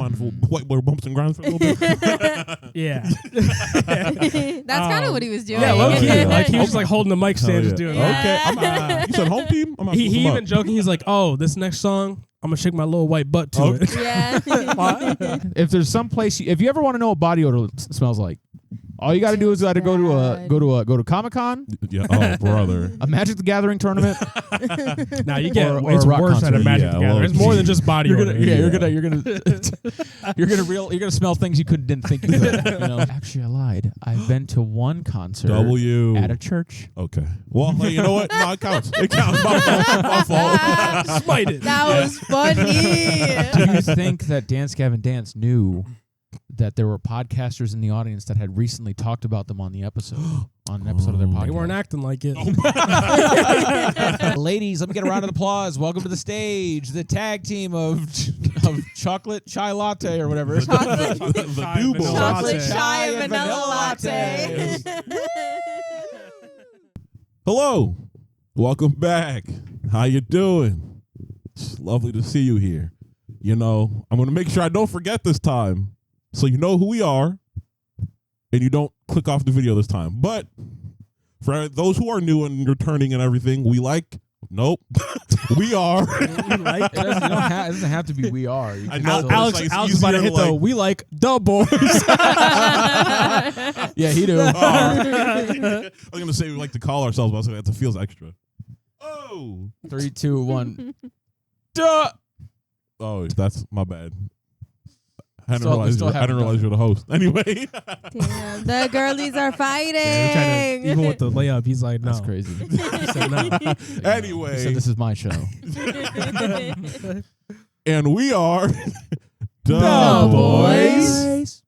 on for whiteboard bumps and grinds for a little bit. Yeah. That's kind of what he was doing. Yeah, low-key. Like, he was just like holding the mic stand, just doing Yeah. Okay, you said home team? I'm He even joking, he's like, oh, this next song, I'm going to shake my little white butt to it. Yeah. If there's some place, if you ever want to know what body odor smells like, all you got to do is either go to Comic-Con, Yeah, oh, brother. a Magic the Gathering tournament. Now you get Or it's a rock worse at a concert. Magic Yeah, the Gathering. well, It's more than just body odor. You're gonna smell things you didn't think you could. You know? Actually, I lied. I've been to one concert at a church. Okay. Well, you know what? No, it counts. It counts. My fault. Spite it. That was funny. Do you think that Dance Gavin Dance knew that there were podcasters in the audience that had recently talked about them on the episode, on an episode of their podcast? They weren't acting like it. Ladies, let me get a round of applause. Welcome to the stage, the tag team of chocolate chai latte or whatever. The Dubois. Chocolate Latte. Chai and Vanilla Latte. Hello. Welcome back. How you doing? It's lovely to see you here. You know, I'm going to make sure I don't forget this time, so you know who we are, and you don't click off the video this time. But for those who are new and returning and everything, we like. Nope, we are. It doesn't have to be we are. You I can know. still- Alex is about to hit the we like the boys. Yeah, he do. I was gonna say we like to call ourselves, but I was like, that feels extra. Oh, 3, 2, 1. Duh. oh, that's my bad. I didn't Still- we still haven't realize done you're the host. Anyway, Damn, the girlies are fighting. Even with the layup, he's like, no. That's crazy. He said no. anyway, He said this is my show. and we are The boys.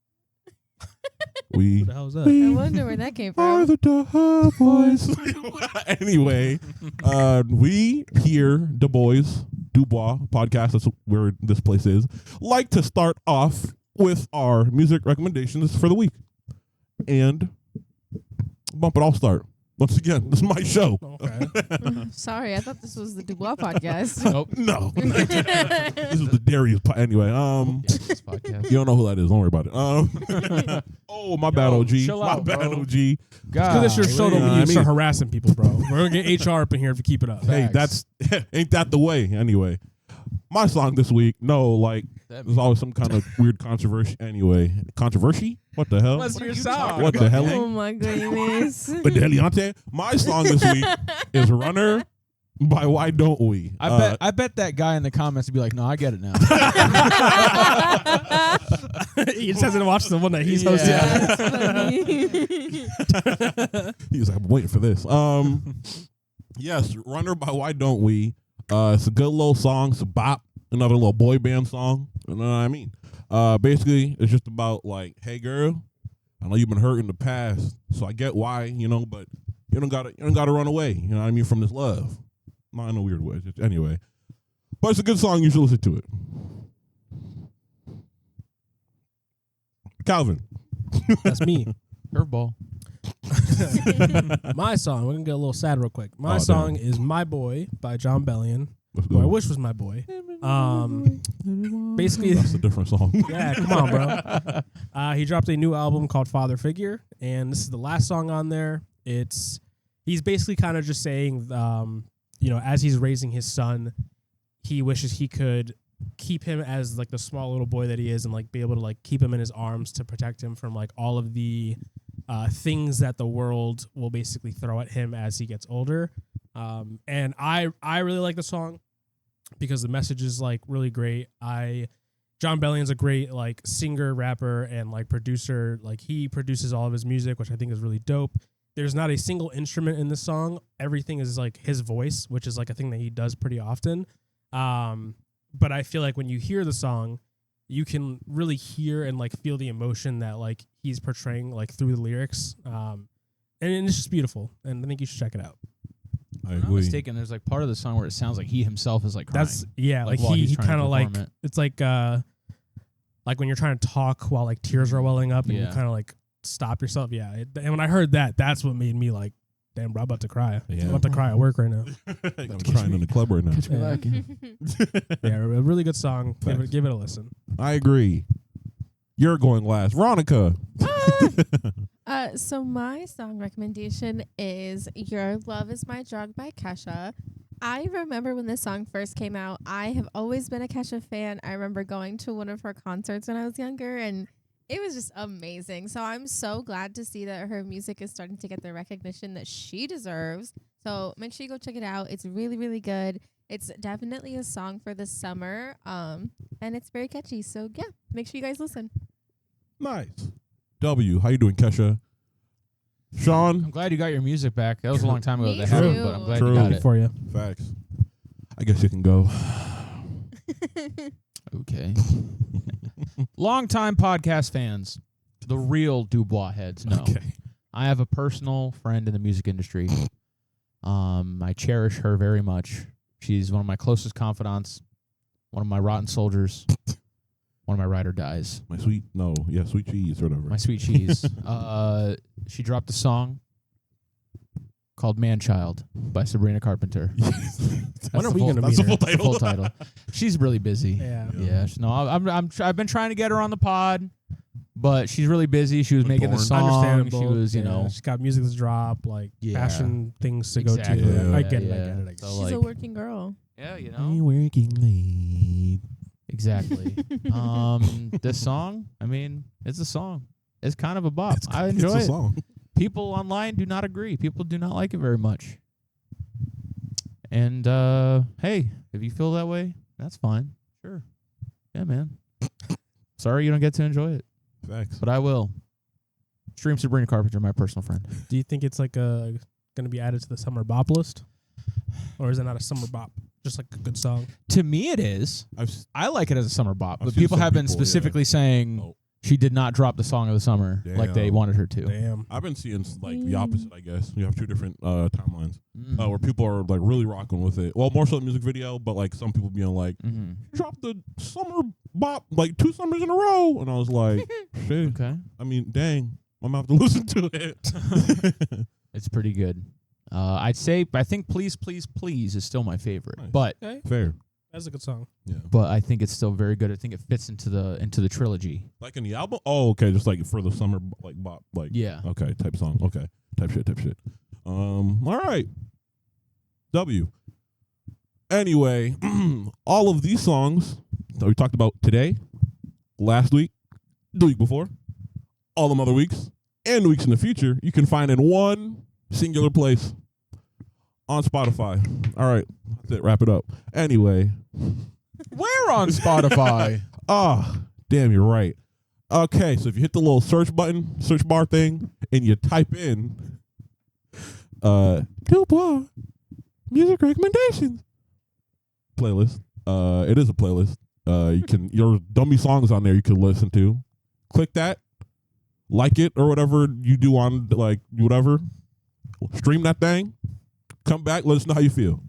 We What the hell was that? I wonder where that came are from. the Dubois boys. Anyway, we here, Dubois Podcast, that's where this place is, like to start off with our music recommendations for the week. And bump it, I'll start. Once again, this is my show. Okay. Sorry, I thought this was the Dubois Podcast. Nope. No. This is the Darius Anyway, This podcast. you don't know who that is. Don't worry about it. Oh, my bad, OG. chill My out, bad, bro. OG. Because it's your show, don't mean I you start mean- harassing people, bro. We're going to get HR up in here if you keep it up. Hey, Facts. that's ain't that the way? Anyway, my song this week. No, like there's always some kind of weird controversy. Anyway, controversy? What the hell? What's your song? What the hell? Oh my goodness. But the Heliante. My song this week is "Runner" by Why Don't We? I bet that guy in the comments would be like, no, I get it now. He just hasn't watched the one that he's Yeah. hosting. That's funny. He was like, I'm waiting for this. Yes, "Runner" by Why Don't We? It's a good little song. It's a bop. Another little boy band song. You know what I mean? Basically, it's just about like, hey girl, I know you've been hurt in the past, so I get why, but you don't gotta run away. You know what I mean, from this love. Not in a weird way. Just, anyway, but it's a good song. You should listen to it. Kalvin. That's me. Curveball. My song, we're going to get a little sad real quick. My Oh, song damn. is My Boy by John Bellion, Let's who I go. wish was my boy. Basically, That's a different song. yeah, come on, bro. He dropped a new album called Father Figure, and this is the last song on there. He's basically kind of just saying, as he's raising his son, he wishes he could keep him as like the small little boy that he is, and like be able to like keep him in his arms to protect him from like all of the things that the world will basically throw at him as he gets older. And I really like the song because the message is like really great. John Bellion's a great like singer, rapper, and like producer. Like he produces all of his music, which I think is really dope. There's not a single instrument in this song. Everything is like his voice, which is like a thing that he does pretty often. But I feel like when you hear the song, you can really hear and like feel the emotion that like he's portraying like through the lyrics. And it's just beautiful. And I think you should check it out. I If I'm not agree. mistaken, there's like part of the song where it sounds like he himself is like crying. That's like while he's he trying to kind of like perform it. it's like when you're trying to talk while like tears are welling up and you Yeah. kind of like stop yourself. Yeah. And when I heard that, that's what made me like Damn, bro, I'm about to cry. Yeah. I'm about to cry at work right now. I'm crying in the club right now. Catch me Yeah. lacking. Yeah, a really good song. Facts. Give it a listen. I agree. You're going last. Veronica. So my song recommendation is Your Love Is My Drug by Kesha. I remember when this song first came out. I have always been a Kesha fan. I remember going to one of her concerts when I was younger, and it was just amazing. So I'm so glad to see that her music is starting to get the recognition that she deserves. So make sure you go check it out. It's really, really good. It's definitely a song for the summer, and it's very catchy. So, yeah, make sure you guys listen. Nice. W. How you doing, Kesha? Shawn. I'm glad you got your music back. That was a long time ago Me that they had it, too. but I'm glad True. you got it. For you. Facts. I guess you can go. Okay. Longtime podcast fans, the real Dubois heads know. Okay. I have a personal friend in the music industry. I cherish her very much. She's one of my closest confidants, one of my rotten soldiers, one of my ride or dies, Sweet cheese or whatever. my sweet cheese. She dropped a song called Man Child by Sabrina Carpenter. When are we gonna That's meet the her? full That's the full title. title. She's really busy. Yeah. Yeah. No, I've been trying to get her on the pod, but she's really busy. She was making the Torn. song. Understandable. She was, you Yeah, know, she's got music to drop, like Yeah. fashion things to Exactly. go to. Yeah. I get it. Yeah. I get it. So, She's like, a working girl. yeah, you I'm know, working late. exactly. This song, I mean, it's a song. It's kind of a bop. I It's enjoy a it. song. People online do not agree. People do not like it very much. And hey, if you feel that way, that's fine. Sure. Yeah, man. Sorry you don't get to enjoy it, Facts. but I will. Stream Sabrina Carpenter, my personal friend. Do you think it's like going to be added to the summer bop list, or is it not a summer bop? Just like a good song. To me, it is. I like it as a summer bop, I've but seen people some have been people, yeah. specifically saying Oh. she did not drop the song of the summer like they Damn. wanted her to. Damn. I've been seeing like the opposite. I guess you have two different timelines Mm. where people are like really rocking with it. Well, more so the music video, but like some people being like, Mm-hmm. "Drop the summer bop like 2 summers in a row," and I was like, "Shit." Okay. I mean, dang, I'm gonna have to listen to it. It's pretty good. I think Please, Please, Please is still my favorite. Nice. But Okay. Fair. That's a good song. Yeah. I think it's still very good. I think it fits into the trilogy. Like in the album? Oh, okay. Just like for the summer, like bop, like Yeah. okay, type song. Okay, type shit. All right. W. Anyway, all of these songs that we talked about today, last week, the week before, all them other weeks, and weeks in the future, you can find in one singular place on Spotify. All right, that's it. Wrap it up. Anyway. Where on Spotify? Damn, you're right. Okay, so if you hit the little search button, search bar thing, and you type in Dubois music recommendations playlist. It is a playlist. Your dummy songs on there you can listen to. Click that, like it or whatever you do on like whatever. Stream that thing. Come back, let us know how you feel.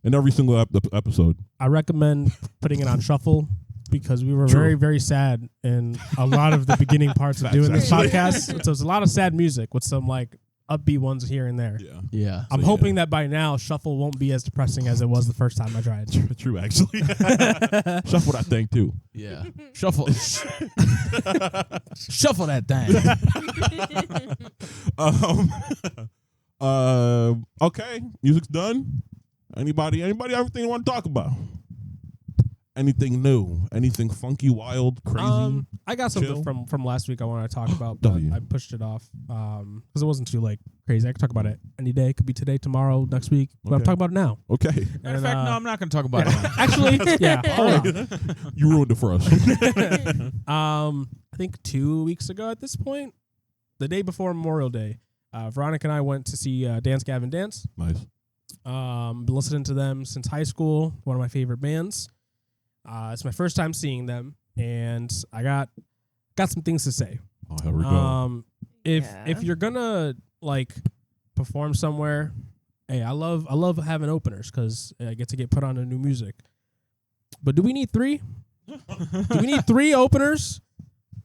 In every single episode. I recommend putting it on shuffle because we were True. very, very sad in a lot of the beginning parts of Facts, doing this actually. podcast. So it's a lot of sad music with some like upbeat ones here and there. Yeah. Yeah. I'm So, hoping that by now shuffle won't be as depressing as it was the first time I tried. True, actually. Shuffle that thing too. Yeah. Shuffle. Shuffle that thing. Okay, music's done. Anybody, everything you want to talk about? Anything new? Anything funky, wild, crazy? I got something chill? from last week I want to talk about, but W. I pushed it off because it wasn't too like crazy. I could talk about it any day. It could be today, tomorrow, next week. But I'm Okay. talking about it now. Okay, Matter of fact, no, I'm not going to talk about it now. Actually, yeah. Hold on. you ruined it for us. I think 2 weeks ago at this point, the day before Memorial Day, Veronica and I went to see Dance Gavin Dance. Nice. Been listening to them since high school. One of my favorite bands. It's my first time seeing them, and I got some things to say. Oh, here we go. If you're gonna like perform somewhere, hey, I love having openers because I get to get put on to new music. But do we need 3? Do we need 3 openers?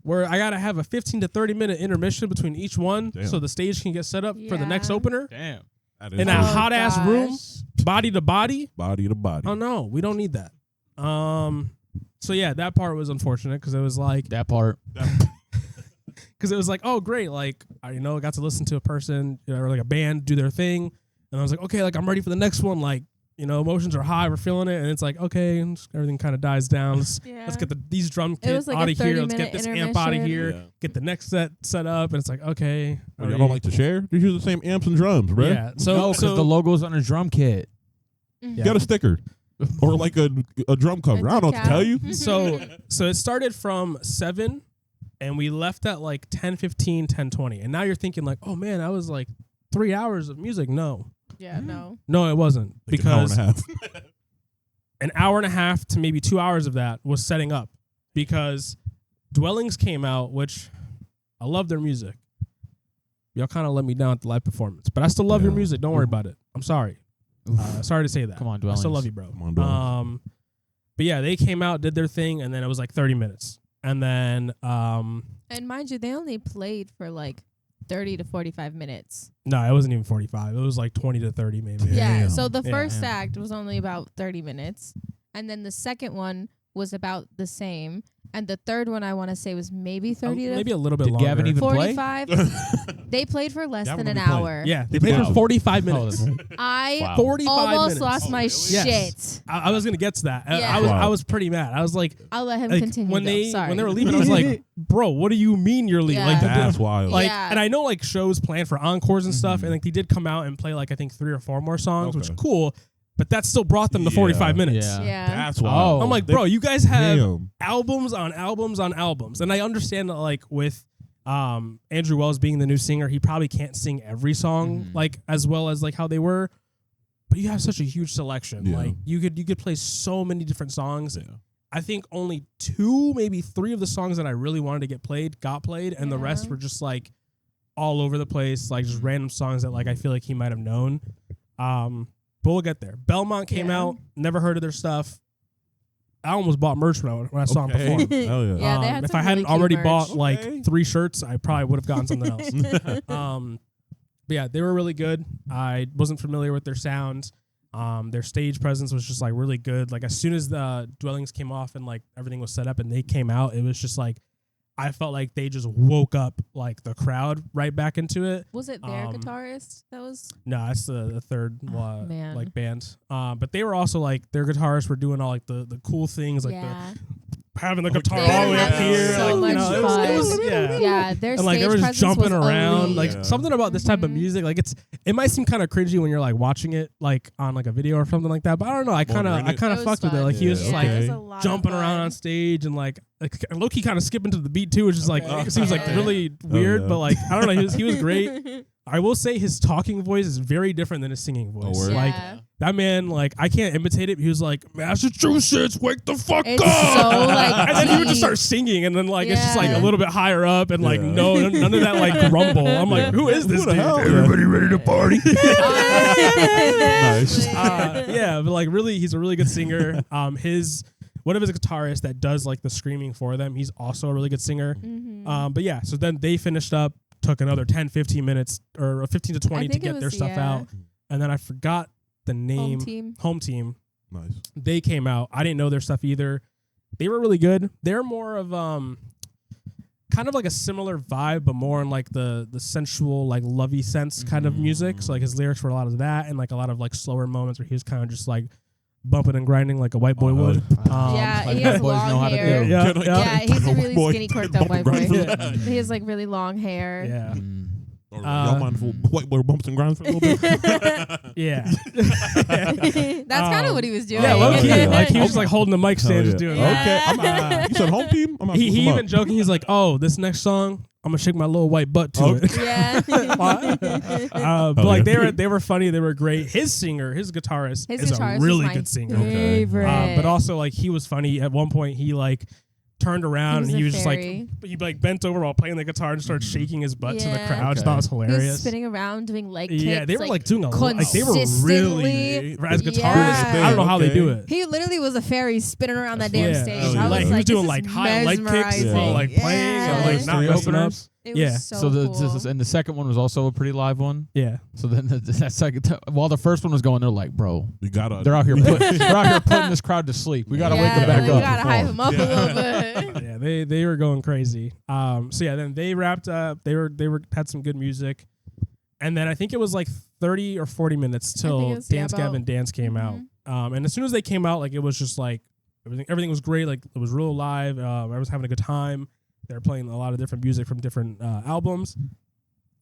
Where I gotta have a 15 to 30 minute intermission between each one, Damn. so the stage can get set up for the next Yeah. opener. Damn. in that hot ass room, body to body. Body to body. Oh no, we don't need that. So yeah, that part was unfortunate because it was like That part. because it was like, oh great, like I got to listen to a person or like a band do their thing, and I was like, okay, like I'm ready for the next one. Like emotions are high, we're feeling it, and it's like okay, and everything kind of dies down. Let's get these drum kits like out of here. Let's get this amp out of here. Yeah. Get the next set up, and it's like okay. Y'all don't like to share? Just use the same amps and drums, bro. Yeah. So because the logo's on a drum kit. Yeah. Get a sticker or like a drum cover. I don't know what to tell you. So it started from 7 and we left at like 10:15, 10:20. And now you're thinking like, oh man, that was like 3 hours of music. No, it wasn't, Like because an hour and a half. an hour and a half to maybe 2 hours of that was setting up, because Dwellings came out, which I love their music. Y'all kind of let me down at the live performance, but I still love your music. Don't worry about it. I'm sorry. Sorry to say that. Come on, I Dwellings. still love you, bro. Come on, Dwellings. But yeah, they came out, did their thing, and then it was like 30 minutes. And then and mind you, they only played for like 30 to 45 minutes. no, it wasn't even 45. It was like 20 to 30 maybe. Yeah. Damn. So the Yeah. first act was only about 30 minutes, and then the second one was about the same, and the third one I want to say was maybe 30 Maybe to a little bit Did longer. Gavin even play? 45. They played for less Gavin than an only played. hour. Yeah, they played Wow. for 45 minutes. I Wow. 45 almost minutes. lost my Yes. shit. I was gonna get to that. Yeah. I was pretty mad. I was like, I'll let him like, continue. when though. they Sorry. were leaving, I was like, bro, what do you mean you're leaving? Yeah. Like, That's wild. like, Yeah. and I know like shows planned for encores and stuff, and like they did come out and play like I think 3 or 4 more songs, which is Okay. cool. But that still brought them to 45 minutes. Yeah. That's wild. I'm like, bro, you guys have Damn. albums on albums on albums, and I understand that like with Andrew Wells being the new singer, he probably can't sing every song like as well as like how they were. But you have such a huge selection. Yeah. Like you could play so many different songs. Yeah. I think only 2, maybe 3 of the songs that I really wanted to get played got played, and the rest were just like all over the place, like just random songs that like I feel like he might have known. But we'll get there. Belmont came out. Never heard of their stuff. I almost bought merch when I saw him perform. Hell yeah. Yeah, they had If some I hadn't really cute already merch. bought like Okay. 3 shirts, I probably would have gotten something else. But yeah, they were really good. I wasn't familiar with their sound. Their stage presence was just like really good. Like as soon as the Dwellings came off and like everything was set up and they came out, it was just like I felt like they just woke up like the crowd right back into it. Was it their guitarist that was? No, that's the third man. like band. But they were also like their guitarists were doing all like the cool things like Yeah. having the guitar They all the way up had here. so like, much it was fun. Yeah, their and like they stage were just presence jumping was around. elite. Like Yeah. something about this type of music, like it might seem kind of cringy when you're like watching it like on like a video or something like that. But I don't know. I kind Wondering of it. It was fucked with it. fun. Like he was Yeah, just like it was a lot of jumping fun. around on stage and like low-key kind of skipping to the beat too, which is like it seems like Yeah. really weird. yeah. But like I don't know. He was great. I will say his talking voice is very different than his singing voice. word? Like Yeah. that man, like I can't imitate it. He was like, Massachusetts, wake the fuck It's up. so, like, and then he would just deep. start singing, and then like it's just like Yeah. a little bit higher up, and like Yeah. none of that like grumble. I'm like, who is this Who the dude? hell? Everybody ready to party? Nice. Yeah, but like really, he's a really good singer. One of his guitarists that does like the screaming for them, he's also a really good singer. Mhm. But yeah, so then they finished up, took another 10, 15 minutes or 15 to 20 to think it get their was, stuff yeah. out. And then I forgot the name. Home team. Nice. They came out. I didn't know their stuff either. They were really good. They're more of kind of like a similar vibe, but more in like the sensual, like lovey sense kind of music. So like his lyrics were a lot of that, and like a lot of like slower moments where he was kind of just like bumping and grinding like a white boy would. Yeah, like he has white boys know long how to hair. do. Yeah, Yeah, he's a really Boy, skinny, quirked up white boy. Yeah. He has like really long hair. Yeah. Y'all mind for white boy bumps and grinds for a little bit? Yeah. That's kind of what he was doing. Yeah, low key. Yeah. Like he was just like holding the mic stand, Hell just yeah. doing Yeah. like, Okay. You said home team? I'm he even joking, he's like, oh, this next song, I'm gonna shake my little white butt to it. Yeah. But like they were funny, they were great. His guitarist His is guitarist a really was my good singer. favorite. But also like he was funny. At one point he like turned around and he was just like he like bent over while playing the guitar and started shaking his butt to the Yeah. crowd. I just thought it was he was hilarious. spinning around doing leg kicks. Yeah, they were like doing a lot. Like they were consistently. really as guitarists. Yeah. I don't know how they do it. He literally was a fairy spinning around that damn Yeah. stage. Oh, I yeah. was He was like, doing this like is high leg kicks mesmerizing. while like playing and like Yeah. not messing up. It Yeah. was so So cool. and the second one was also a pretty live one. Yeah. So then that second, while the first one was going, they're like, bro, You gotta. they're out here putting this crowd to sleep. We gotta wake them back we up. gotta hype them up a little bit. Yeah, they were going crazy. So yeah, then they wrapped up. They had some good music, and then I think it was like 30 or 40 minutes till Dance Gavin Dance came out. And as soon as they came out, like it was just like everything was great. Like it was real live. I was having a good time. They were playing a lot of different music from different albums.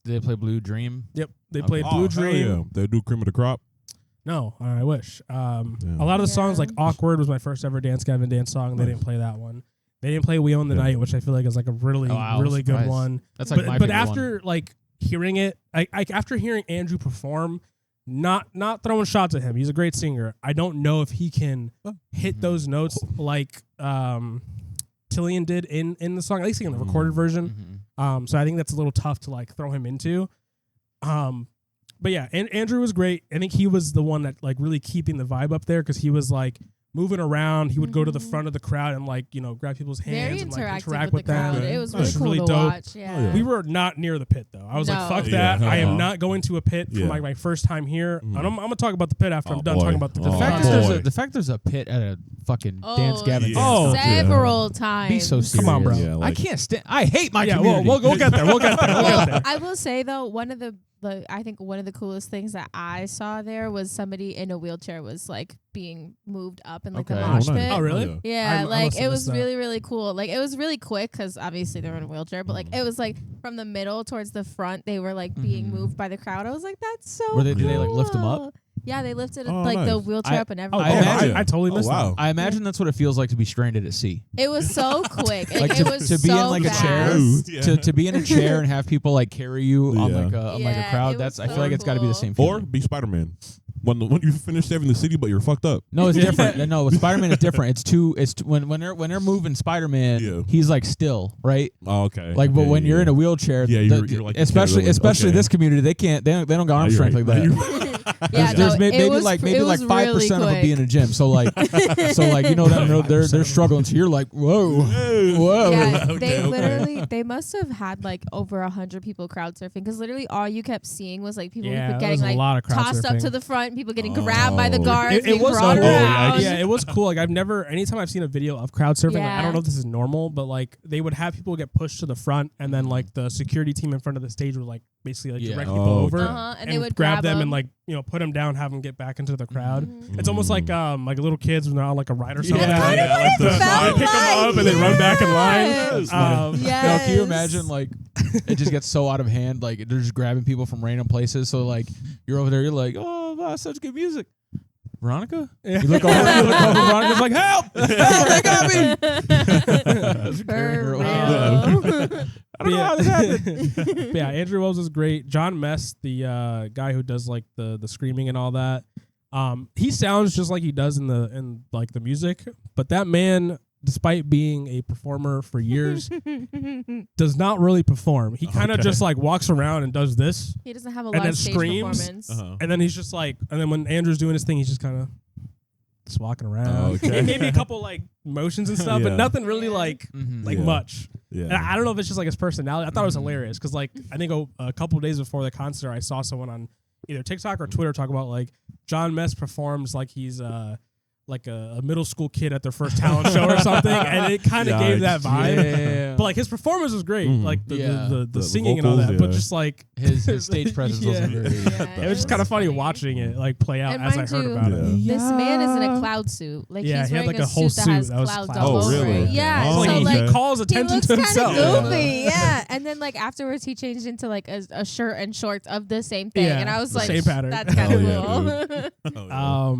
Did they play Blue Dream? Yep, they played Blue Dream. Yeah. They do Cream of the Crop. No, I wish. A lot of the songs, like Awkward was my first ever Dance Gavin Dance song. They didn't play that one. They didn't play We Own the Night, which I feel like is like a really, really good one. That's like my favorite after one. like hearing it, after hearing Andrew perform, not throwing shots at him. He's a great singer. I don't know if he can hit those notes like Tillian did in the song, at least in the recorded version. So I think that's a little tough to like throw him into. But yeah, Andrew was great. I think he was the one that like really keeping the vibe up there because he was like moving around. He would go to the front of the crowd and like, grab people's hands and like interact with them. Crowd. It was really cool to dope. watch. Yeah. We were not near the pit though. I was like, fuck Yeah. that. I am not going to a pit for my first time here. And I'm gonna talk about the pit after I'm done talking about the pit. The fact there's a pit at a fucking Dance Gavin Dance. Several times. Be so serious. Come on, bro. Yeah, like, I can't stand. I hate my community. We'll get there. We'll get there. I will say though, I think one of the coolest things that I saw there was somebody in a wheelchair was like being moved up in like the mosh pit. Oh, really? Yeah, like it was really, really cool. Like it was really quick because obviously they were in a wheelchair, but like it was like from the middle towards the front, they were like being moved by the crowd. I was like, that's so cool. Did they like lift them up? Yeah, they lifted the wheelchair up and everything. I totally missed that. I imagine that's what it feels like to be stranded at sea. It was so quick. Like it was to be in like fast. a chair, to be in a chair and have people like carry you on like a crowd. That's I feel like it's got to be the same Or feeling. be Spider-Man. When you finish saving the city, but you're fucked up. No, it's different. No, with Spider-Man is different. When they're moving Spider-Man, he's like still, right? Oh, okay. Like, but when you're in a wheelchair, you're like especially this community, they don't got arm strength like that. Yeah, there's maybe like 5% of them be in a gym. So like they're struggling. So you're like, whoa. Yeah, Okay, they must have had like over 100 people crowd surfing because literally all you kept seeing was like people Yeah, getting there was a lot of like crowd tossed surfing. up to the front, people getting grabbed by the guards, It being was brought cool. around. Yeah, it was cool. Like anytime I've seen a video of crowd surfing, like, I Yeah. don't know if this is normal, but like they would have people get pushed to the front, and then like the security team in front of the stage would like basically like direct people over, and they would grab them and like put them down, have them get back into the crowd. It's almost like little kids when they're on like a ride or something. Like they pick them up and they run back in line. Now, can you imagine like it just gets so out of hand, like they're just grabbing people from random places. So like you're over there, you're like, oh wow, such good music. Veronica? Yeah. You look over, Veronica's like, help! Help, they got me! For real. I don't know how this happened. But yeah, Andrew Wells is great. John Mess, the guy who does like the screaming and all that, he sounds just like he does in like the music, but that man, despite being a performer for years, does not really perform. He kind of just like walks around and does this. He doesn't have a And lot then of stage screams. performance. And then he's just like, and then when Andrew's doing his thing, he's just kind of just walking around. Okay. Maybe a couple like motions and stuff, but nothing really like much. Yeah. And I don't know if it's just like his personality. I thought it was hilarious because like I think a couple of days before the concert, I saw someone on either TikTok or Twitter talk about like John Mess performs like he's like a middle school kid at their first talent show or something, and it kind of gave that vibe. Yeah. But like his performance was great, like the singing vocals, and all that. But just like his stage presence wasn't very. it was just kind of funny watching it like play out And as I mind heard you, about it. This man is in a cloud suit. Like Yeah, he's he had, wearing like, a whole suit that has suit that was clouds clouds. all Oh, over really? it. Yeah, Oh, so Like, like he calls he attention looks to kind himself. of goofy. Yeah, and then like afterwards he changed into like a shirt and shorts of the same thing, Yeah, and I was the like, same pattern. that's kind of Oh, cool. yeah,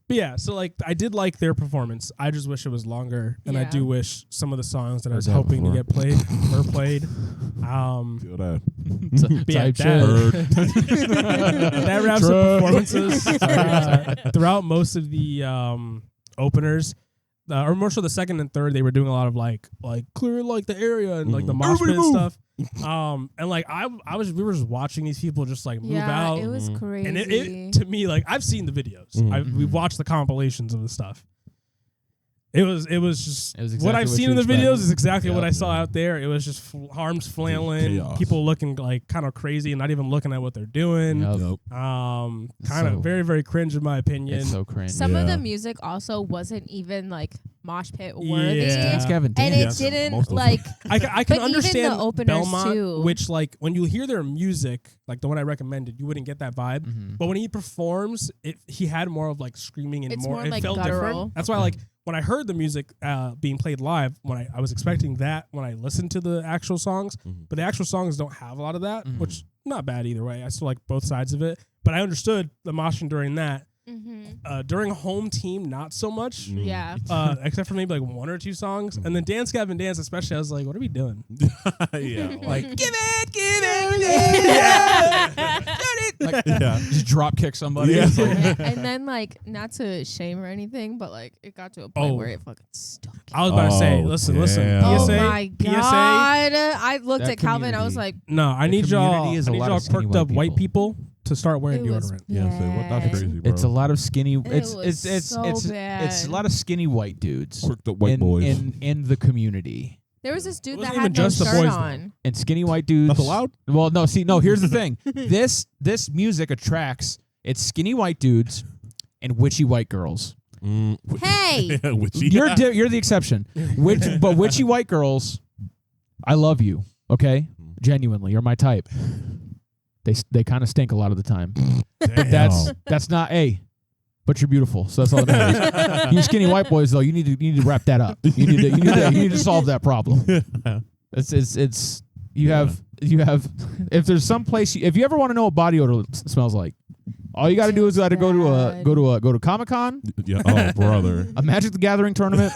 But yeah, so like I did like their performance. I just wish it was longer, and I Yeah. do wish some of the songs that I was Heard that hoping to before. get played were played. Feel that. But yeah, Type that wraps up performances throughout most of the openers. Or more so the second and third, they were doing a lot of like clear like the area and like the mosh pit and stuff. And like we were just watching these people just like move out. It was crazy. And it to me, like I've seen the videos. We've watched the compilations of the stuff. It was just It was what exactly I've what seen you in the expect. videos is exactly what Yep. I saw out there. It was just arms flailing, chaos. people looking like kind of crazy and not even looking at what they're doing. Yep. Yep. Kind So- of very, very cringe in my opinion. It's so cringe. Some of Yeah. the music also wasn't even like mosh pit worthy. Yeah. Dance Gavin And Dance. it Yes, didn't most of like I can But even understand the openers, Belmont, too. which like when you hear their music, like the one I recommended, you wouldn't get that vibe. Mhm. But when he performs, he had more of like screaming and It's more. more It like felt guttural. different. That's why like when I heard the music being played live, when I was expecting that when I listened to the actual songs, Mhm. but the actual songs don't have a lot of that, Mhm. which not bad either way. I still like both sides of it, but I understood the moshing during that. During Home Team, not so much. Mm. yeah. Except for maybe like one or two songs, and then Dance Gavin Dance, especially, I was like, "What are we doing?" Yeah. Like, Give it. Like, Yeah. just drop kick somebody. Yeah. It's like, And then like not to shame or anything, but like it got to a point Oh. where it fucking stuck. I was about to say, Oh, listen, damn. Oh PSA, my PSA. god! I looked That at Calvin. I was like, community. No, I The need y'all. community is a lot of skinny perked up white people. people to start wearing it was deodorant. Yeah. Say what? That's bad. crazy, bro. it's a lot of skinny. was It's so it's a bad. lot of skinny white dudes Quirked up white in, boys. in the community. There was this It dude wasn't that even had no just the shirt boys, though. on. And skinny white dudes. That's allowed? Well, no. See, no. Here's the thing. This music attracts. It's skinny white dudes and witchy white girls. Hey! Witchy. You're the exception. But witchy white girls, I love you. Okay, genuinely, you're my type. They kind of stink a lot of the time. But that's not but you're beautiful, so that's all that matters. You skinny white boys though, you need to wrap that up. You need to solve that problem. It's you have if there's some place if you ever want to know what body odor smells like, all you got to do is go to Comic-Con, Yeah. Oh, brother. a Magic the Gathering tournament.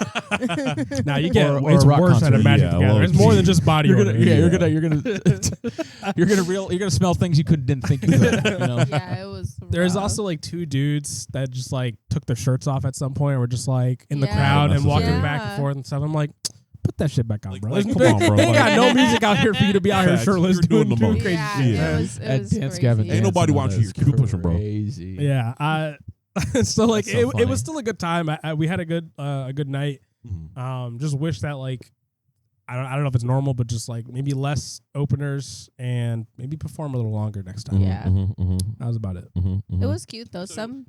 Now you get Or it's a rock worse at a concert. Magic Yeah, Gathering. well, It's more than just body You're odor. gonna you're gonna smell things you didn't think you could. You know? Yeah, it was. There's rough. also like two dudes that just like took their shirts off at some point and were just like in the Yeah. crowd and That's walking yeah. back and forth and stuff. I'm like, put that shit back on, Like, bro. like, There's- come on, bro. They ain't got Like- no music out here for you to be out here Facts. shirtless You're doing the doing most. crazy Yeah, shit. Yeah. it was At Dance crazy. Gavin Ain't Dance, nobody man, watching that's you. Keep it pushing, bro. Crazy. Yeah, so like That's so it funny. was still a good time. We had a good night. Mhm. Just wish that like I don't know if it's normal, but just like maybe less openers and maybe perform a little longer next time. Yeah. Mhm, mhm, That was about it. mhm, mhm. It was cute though. Some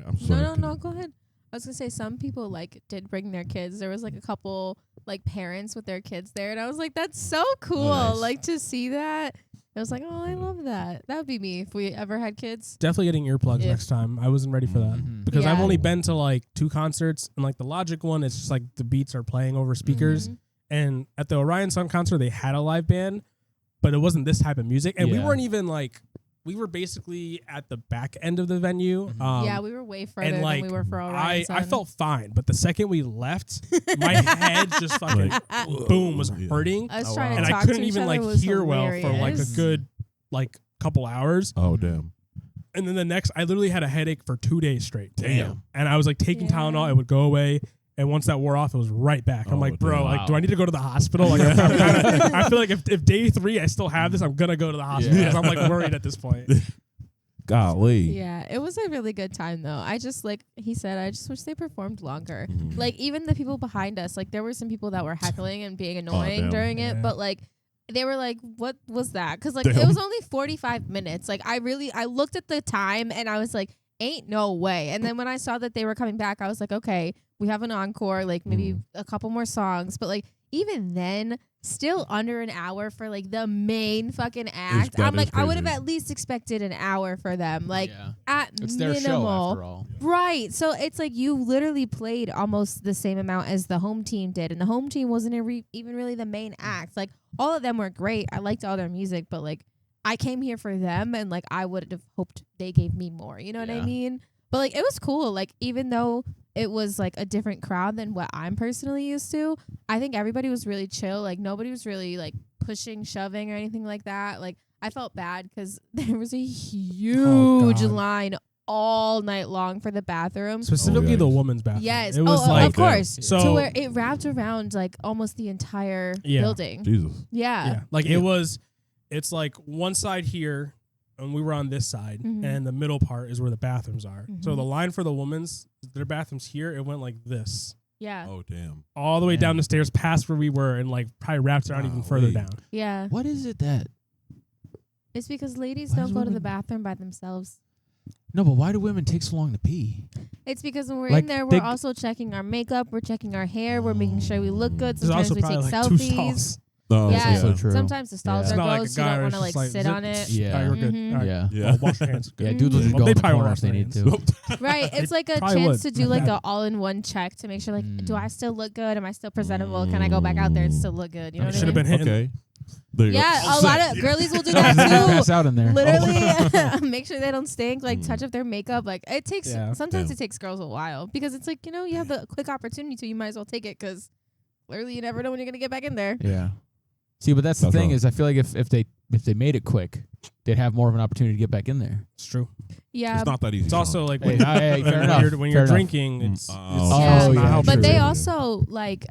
I'm sorry. no. Go ahead. I was gonna say some people like did bring their kids. There was like a couple like parents with their kids there, and I was like, that's so cool. Nice. Like to see that. I was like, oh, I love that. That would be me if we ever had kids. Definitely getting earplugs If- next time. I wasn't ready for that Mhm. because I've Yeah. only been to like 2 concerts, and like the Logic one, it's just like the beats are playing over speakers. Mhm. And at the Orion Sun concert, they had a live band, but it wasn't this type of music. And we Yeah. weren't even like, we were basically at the back end of the venue. Mhm. Yeah, we were way further like, than we were for Orion I Sun. felt fine, but the second we left, my head just fucking boom was Yeah. hurting, I was Oh, trying wow. to and talk I couldn't to each even other. like It was hear well for like a hilarious. good like couple hours. Oh, damn. And then the next, I literally had a headache for 2 days straight. Damn. And I was like taking Yeah. Tylenol, it would go away. And once that wore off, it was right back. I'm Oh, like, bro, damn. like, Wow. do I need to go to the hospital? Like, I feel like if day 3 I still have this, I'm gonna go to the hospital Yeah. because I'm like worried at this point. Golly. Yeah, it was a really good time though. I just like he said, I just wish they performed longer. Mhm. Like even the people behind us, like there were some people that were heckling and being annoying damn. during Yeah. it, but like they were like, "What was that?" Because like it Damn. was only 45 minutes. Like I looked at the time and I was like, "Ain't no way." And then when I saw that they were coming back, I was like, "Okay, we have an encore, like maybe a couple more songs." But like even then, still under an hour for like the main fucking act. that I'm is like, I would have crazy. at least expected an hour for them. Like Yeah. at It's their minimal. show after all. Right. So it's like you literally played almost the same amount as the home team did. And the home team wasn't even really the main act. Like all of them were great. I liked all their music, but like I came here for them and like I would have hoped they gave me more. You know what I Yeah. mean? But like it was cool. Like even though it was like a different crowd than what I'm personally used to, I think everybody was really chill. Like nobody was really like pushing, shoving or anything like that. Like I felt bad because there was a huge God. line all night long for the bathroom. Specifically Oh, the yikes. woman's bathroom. Yes. It was oh, like of course. So- to where it wrapped around like almost the entire Yeah. building. Jesus. Yeah. Yeah. Like it's like one side here and we were on this side Mhm. and the middle part is where the bathrooms are. So Mhm. the line for the women's, their bathrooms here, it went like this. Yeah. Oh damn. all the way down the stairs past where we were, and like probably wrapped around even further down. Yeah. What is it that? It's because ladies Why don't does go to the women- bathroom by themselves. No, but why do women take so long to pee? It's because when we're Like, in there, they we're also checking our makeup, we're checking our hair, we're making sure we look good. There's Sometimes also we probably take like 2 selfies. stalls. Oh, Yeah. That's so true. Sometimes the stalls Yeah. It's are not like a gross. You guy don't where want it's to just like like sit zip. on it. Yeah. Oh, you're good. Mhm. All right. Yeah. Yeah. Well, wash your hands. Yeah, Mhm. dudes will just Well, go they in the probably corner wash if they their need hands. to. Right. It's like a probably chance would. to do like a all-in-one check to make sure like, do I still look good? Am I still presentable? Can I go back out there and still look good? You know I what I should have mean? been hitting. Okay. There you go. Yeah, a lot of girlies will do They're gonna that pass too. out in there. Literally, make sure they don't stink. Like touch up their makeup. Like it takes. Yeah. Sometimes Yeah. it takes girls a while because it's like you have the quick opportunity to. You might as well take it because clearly you never know when you're gonna get back in there. Yeah. See, but that's the That's thing wrong. is, I feel like if they made it quick, they'd have more of an opportunity to get back in there. It's true. Yeah, It's not that easy. It's also like Hey, when, hey, fair when enough. when Fair you're enough. drinking, it's Oh, Yeah. not how but true. they Yeah. also like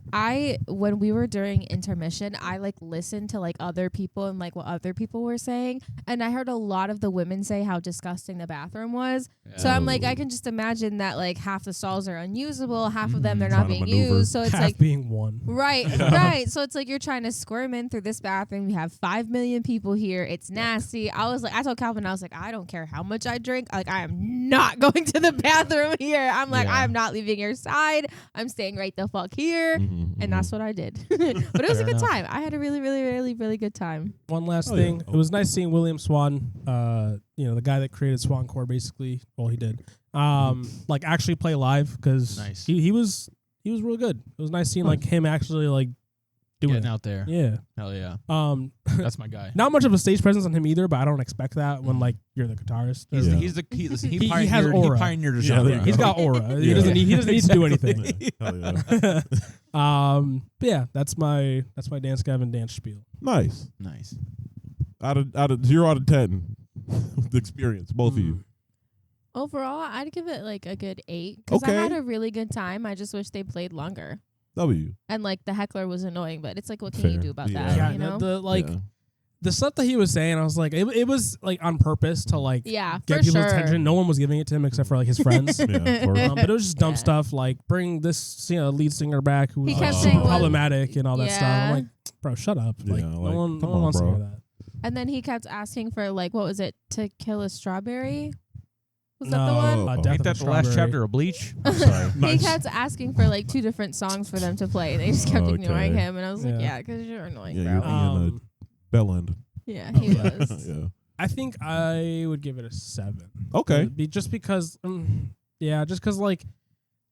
when we were during intermission, I like listened to like other people and like what other people were saying, and I heard a lot of the women say how disgusting the bathroom was. So I'm like, I can just imagine that like half the stalls are unusable, half of them they're not Trying to being maneuver. used. So it's half like being one. right, right. So it's like you're trying to squirm in through this bathroom. You have 5 million people here. It's nasty. I told Calvin, I was like, I don't care how much I drink. Like I am not going to the bathroom here. I'm like, Yeah. I'm not leaving your side. I'm staying right the fuck here. And that's what I did. But it was Fair a good enough. time. I had a really, really, really, really good time. One last Oh, yeah. thing. It was nice seeing William Swan, the guy that created Swancore, basically. Well, he did. Like actually play live because Nice. he was real good. It was nice seeing like him actually like doing Getting it. out there. Yeah. Hell yeah. That's my guy. not much of a stage presence on him either, but I don't expect that when like you're the guitarist. He's, Yeah. he's the he, listen, he, He pioneered, has aura. He pioneered the Yeah, genre. there you He's go. got aura. He Yeah. doesn't need to do anything. Hell yeah. But yeah, that's my Dance Gavin Dance spiel. Nice. Nice. Out of 0 out of 10, the experience, both of you. Overall, I'd give it like a good 8 because I Okay. had a really good time. I just wish they played longer. W. And like the heckler was annoying, but it's like, what can Fair. you do about Yeah. that? Yeah, You know? the stuff that he was saying, I was like, it was like on purpose to like Yeah, get for people's sure. attention. No one was giving it to him except for like his friends. Yeah, for- But it was just dumb Yeah. stuff like bring this lead singer back who He was kept like, saying super what- problematic and all that stuff. Yeah. I'm like, bro, shut up. Yeah, Like, like, no one come on, wants to bro. hear that. And then he kept asking for like, what was it? To Kill a Strawberry? Was that No, the one? Death Ain't of that a the last Strawberry. chapter of Bleach? I'm sorry. He Nice. kept asking for like 2 different songs for them to play. And they just kept ignoring Okay. him. And I was like, Yeah. yeah, because you're annoying, Yeah, bro. you're being a Um, bell end. Yeah, he was. Yeah. I think I would give it a 7. Okay. Just because, just because like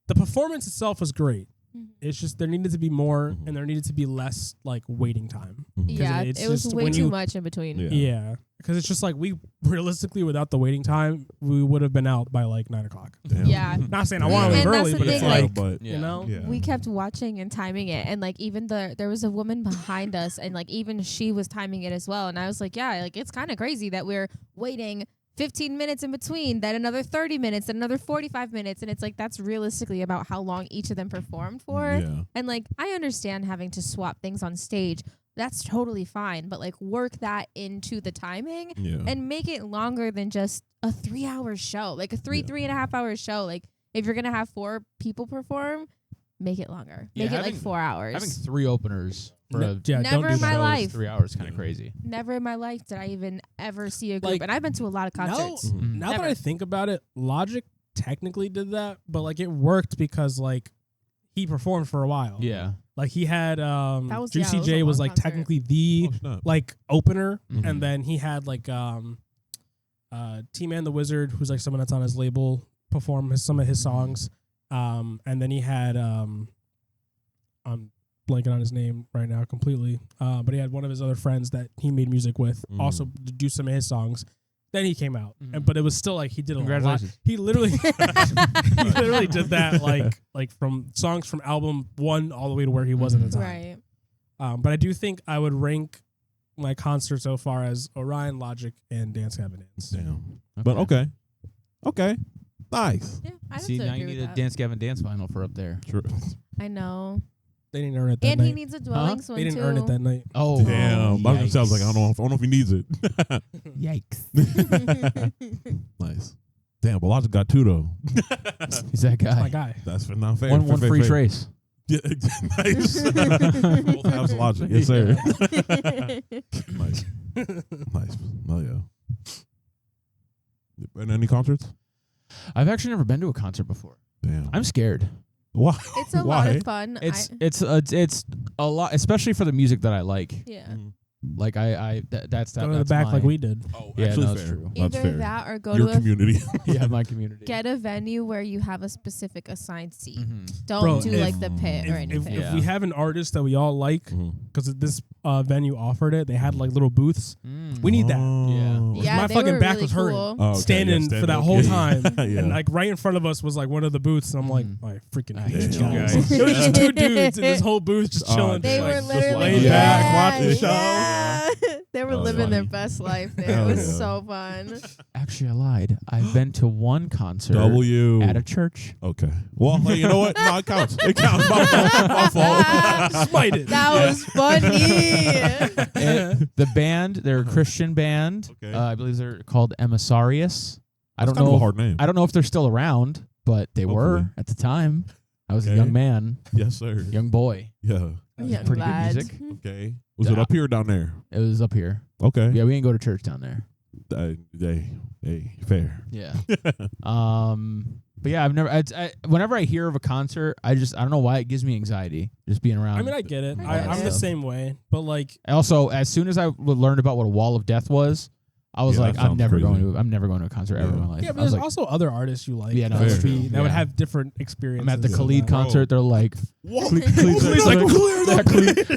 the performance itself was great. Mhm. It's just there needed to be more Mhm. and there needed to be less like waiting time. Mhm. Yeah, it's it was just way when too you- much in between. Yeah. Yeah, because it's just like we realistically without the waiting time we would have been out by like 9 o'clock. Damn. Yeah. Not saying I Yeah, want to leave and that's early, the but it's thing, like, like- but you know, yeah. We kept watching and timing it, and like even there was a woman behind us, and like even she was timing it as well. And I was like, yeah, like it's kind of crazy that we're waiting 15 minutes in between, then another 30 minutes, then another 45 minutes, and it's like that's realistically about how long each of them performed for. Yeah. And like I understand having to swap things on stage, that's totally fine, but like work that into the timing Yeah. and make it longer than just a 3-hour show, like a Yeah. 3.5 hour show. Like if you're gonna have 4 people perform, make it longer. Yeah, Make it like having- 4 hours. Having 3 openers for a yeah, Never don't do in my that. show life. is 3 hours kind of Yeah. crazy. Never in my life did I even ever see a group, Like, and I've been to a lot of concerts. Mhm. Now that Never. I think about it, Logic technically did that, but like it worked because like he performed for a while. Yeah. Like he had That was- Juicy yeah, it was a J was long like concert. technically the Oh, snap. like opener, Mhm. and then he had like T-Man the Wizard, who's like someone that's on his label, perform some of his songs. And then he had I'm blanking on his name right now completely. But he had one of his other friends that he made music with also to do some of his songs. Then he came out, but it was still like he did a lot. Congratulations. He literally he literally did that like from songs from album 1 all the way to where he was at the time. Right. But I do think I would rank my concert so far as Orion, Logic, and Dance Gavin Dance. Damn. But okay. Okay. Nice. Yeah, I have See, to now agree you with need a that. Dance Gavin Dance vinyl for up there. True. I know. They didn't earn it that And night. he needs a dwelling swing They didn't too. earn it that night. Oh, Damn. That sounds like I don't know if he needs it. Yikes. Nice. Damn, but Logic got 2 though. He's that That's my guy. guy. That's not fair. One Fair, free fair. trace. Yeah, nice. Both halves of logic. Yes, sir. Nice. Nice. Oh, yeah. Been any concerts? I've actually never been to a concert before. Damn. I'm scared. Why? It's a lot of fun. It's a lot, especially for the music that I like. Yeah. Like that's Go to the back like we did. Oh, Yeah, actually no, that's fair. true. That's Either fair. that or go Your to a community. Yeah, my community. get a venue where you have a specific assigned seat. Don't Bro, do if- like the pit or If, anything. if we have an artist that we all like, Mhm. because this venue offered it, they had like little booths. We need that. Oh. Yeah, my they fucking were back really was hurting. cool. Oh, okay, Standing yeah, for that whole okay. time, Yeah. and like right in front of us was like one of the booths, and I'm like, Mhm. I freaking I hate hate you you guys. guys. It was just two dudes in this whole booth just Oh, chilling. They just, were like, literally laid back, watching the show. Yeah. They were That was living their funny. best life there. Hell It was yeah. so fun. Actually, I lied. I've been to one concert W. at a church. Okay. Well, hey, you know what? No, it counts. It counts. My fault. My fault. Smite it. That was funny. The band, they're a Christian band. Okay. I believe they're called Emissarius. I don't Kind of know. a hard name. I don't know if they're still around, but they were Hopefully. at the time. I was a Okay. young man, Yes, sir. young boy. Yeah. Young pretty good lad. music. Okay. Was it up here or down there? It was up here. Okay. Yeah, we didn't go to church down there. Hey, fair. Yeah. But yeah, I've never. Whenever I hear of a concert, I don't know why it gives me anxiety just being around. I mean, I get it. I get I'm it. the same way, but like, Also, as soon as I learned about what a wall of death was, I was Yeah, like, that I'm sounds never crazy. going to a concert ever in my life. yeah, I but was there's like, also other artists you like. Yeah, no, that that's would true. that would Yeah. have different experiences. I'm at the than Khalid that. concert. They're like, Whoa. Khalid's like,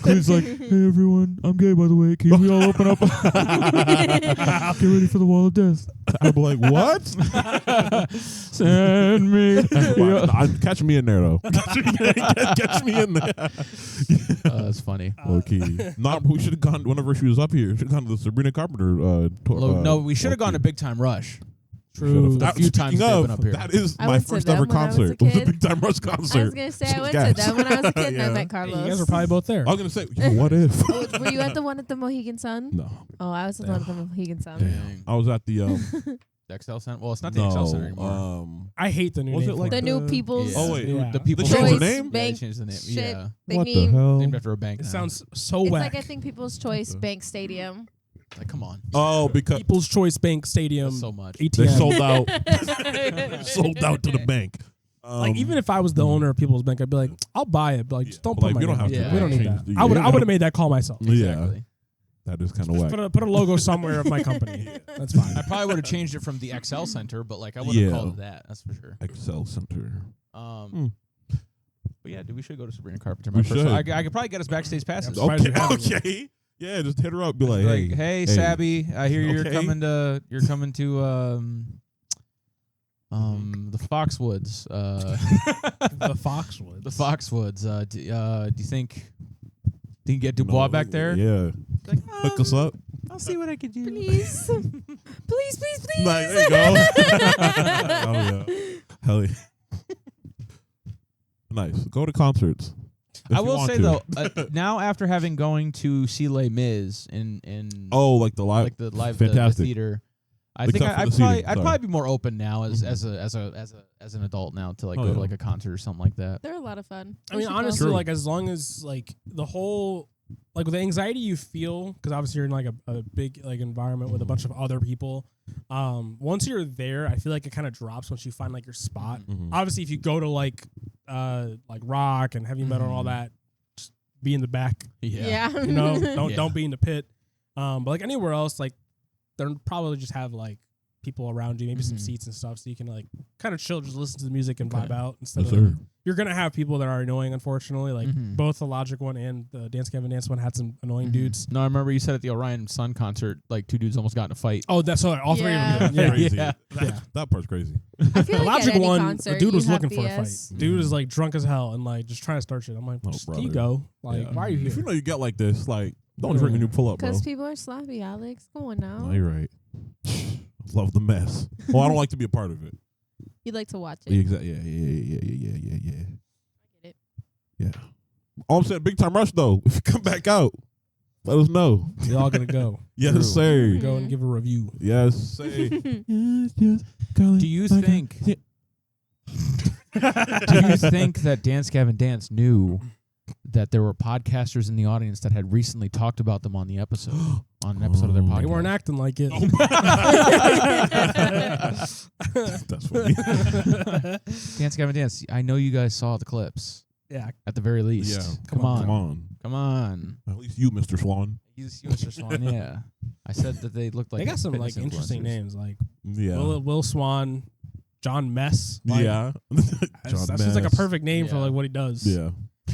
Khalid's like, hey everyone, I'm gay by the way. Can we all open up? Get ready for the wall of death. I'm like, what? Send me. Catch me in there, though. Catch me in there. That's funny. Low key. Not, we should have gone whenever she was up here. Should have gone to the Sabrina Carpenter. No, we should have gone to Big Time Rush. True. A few times speaking they've of, been up here. that is I my went to first them ever when I was a concert. It was a kid. Big Time Rush concert. I was gonna say I went Gas. to them when I was a kid and I Yeah. met Hey, Carlos. you guys were probably both there. I was going to say, yo, what if? Oh, were you at the one at the Mohegan Sun? No. Oh, I was at the one at the Mohegan Sun. Dang. I was at the, The XL Center. Well, it's not the XL Center anymore. I hate the new Was name. it like The new the- People's Oh, wait. Yeah. The people They changed the Choice name? Yeah, they Bank changed the name. shit. Yeah. Big What the name. hell? Named after a bank. It now. sounds so It's whack. like I think People's Choice Bank Stadium. Like, come on. Oh, because People's Choice Bank Stadium. That's so much. ATM. they sold out. Sold out to the bank. Like even if I was the owner of People's Bank, I'd be like, I'll buy it. But like, just don't but put like, my we don't name have on to it. We don't need change that. the- I would yeah. have made that call myself. Yeah. Exactly. That is kind of Just whack. put a logo somewhere of my company. That's fine. I probably would have changed it from the XL Center, but like I wouldn't have Yeah. called it that. That's for sure. Excel Center. But yeah, dude, we should go to Sabrina Carpenter. We My first- should. I could probably get us backstage passes. I'm surprised you haven't. Okay. Yeah, just hit her up. Be like, Hey, Sabby, I hear you're Okay. coming to the Foxwoods. The Foxwoods. The Foxwoods. Do you think you can get Dubois back there? Yeah. Like, Hook us up. I'll see what I can do. Please. Please, please, please. Like, there you go. Oh, yeah. Hell yeah. Nice. Go to concerts. if I you will want say to. though, now after having going to see Les Mis in Oh, like the live. like the live fantastic. the theater, I Except think for I'd the probably seating, I'd sorry. probably be more open now as Mhm. as an adult now to like Oh, go to yeah. like a concert or something like that. They're a lot of fun. I We mean, should go. honestly, True. like as long as like the whole like with the anxiety you feel, because obviously you're in like a big like environment with a bunch of other people. Once you're there, I feel like it kind of drops once you find like your spot. Mhm. Obviously, if you go to like rock and heavy metal and all Mhm. that, just be in the back. Yeah. You know, don't Yeah. don't be in the pit. But like anywhere else, like they'll probably just have like people around you, maybe some Mhm. seats and stuff, so you can like kind of chill, just listen to the music and Okay. vibe out instead Yes, of. sir. You're gonna have people that are annoying, unfortunately. Like Mhm. both the Logic one and the Dance Gavin Dance one had some annoying Mhm. dudes. No, I remember you said at the Orion Sun concert, like two dudes almost got in a fight. Oh, that's all three Yeah. of them. did. Yeah. Crazy. Yeah. That part's crazy. I feel The like Logic at any one, concert, the dude was you have looking for a BS. fight. Dude is like drunk as hell and like just trying to start shit. I'm like, Oh, just, can you brother. go? Like, Yeah. why are you If you here? know you get like this, like, don't drink when you pull up, bro. Because people are sloppy, Alex. Come on now. No, you're right. Love the mess. Well, I don't like to be a part of it. You'd like to watch it. Exactly. Yeah. Get it. Yeah. All I'm saying, Big Time Rush though. If you come back out, let us know. You're all gonna go. Yes, True. sir. Go and give a review. Yes, sir. Do you think Do you think that Dance Gavin Dance knew that there were podcasters in the audience that had recently talked about them on the episode, on an episode of their podcast? They weren't acting like it. That's funny. Dance Gavin Dance, I know you guys saw the clips. Yeah. At the very least. Yeah. Come on. Come on. At least you, Mr. Swan. You, Mr. Swan, yeah. I said that they looked like They got some like fitness interesting influencers. names, like Yeah. Will Swan, John Mess. Like, Yeah. that's just like a perfect name for Yeah. like what he does. Yeah.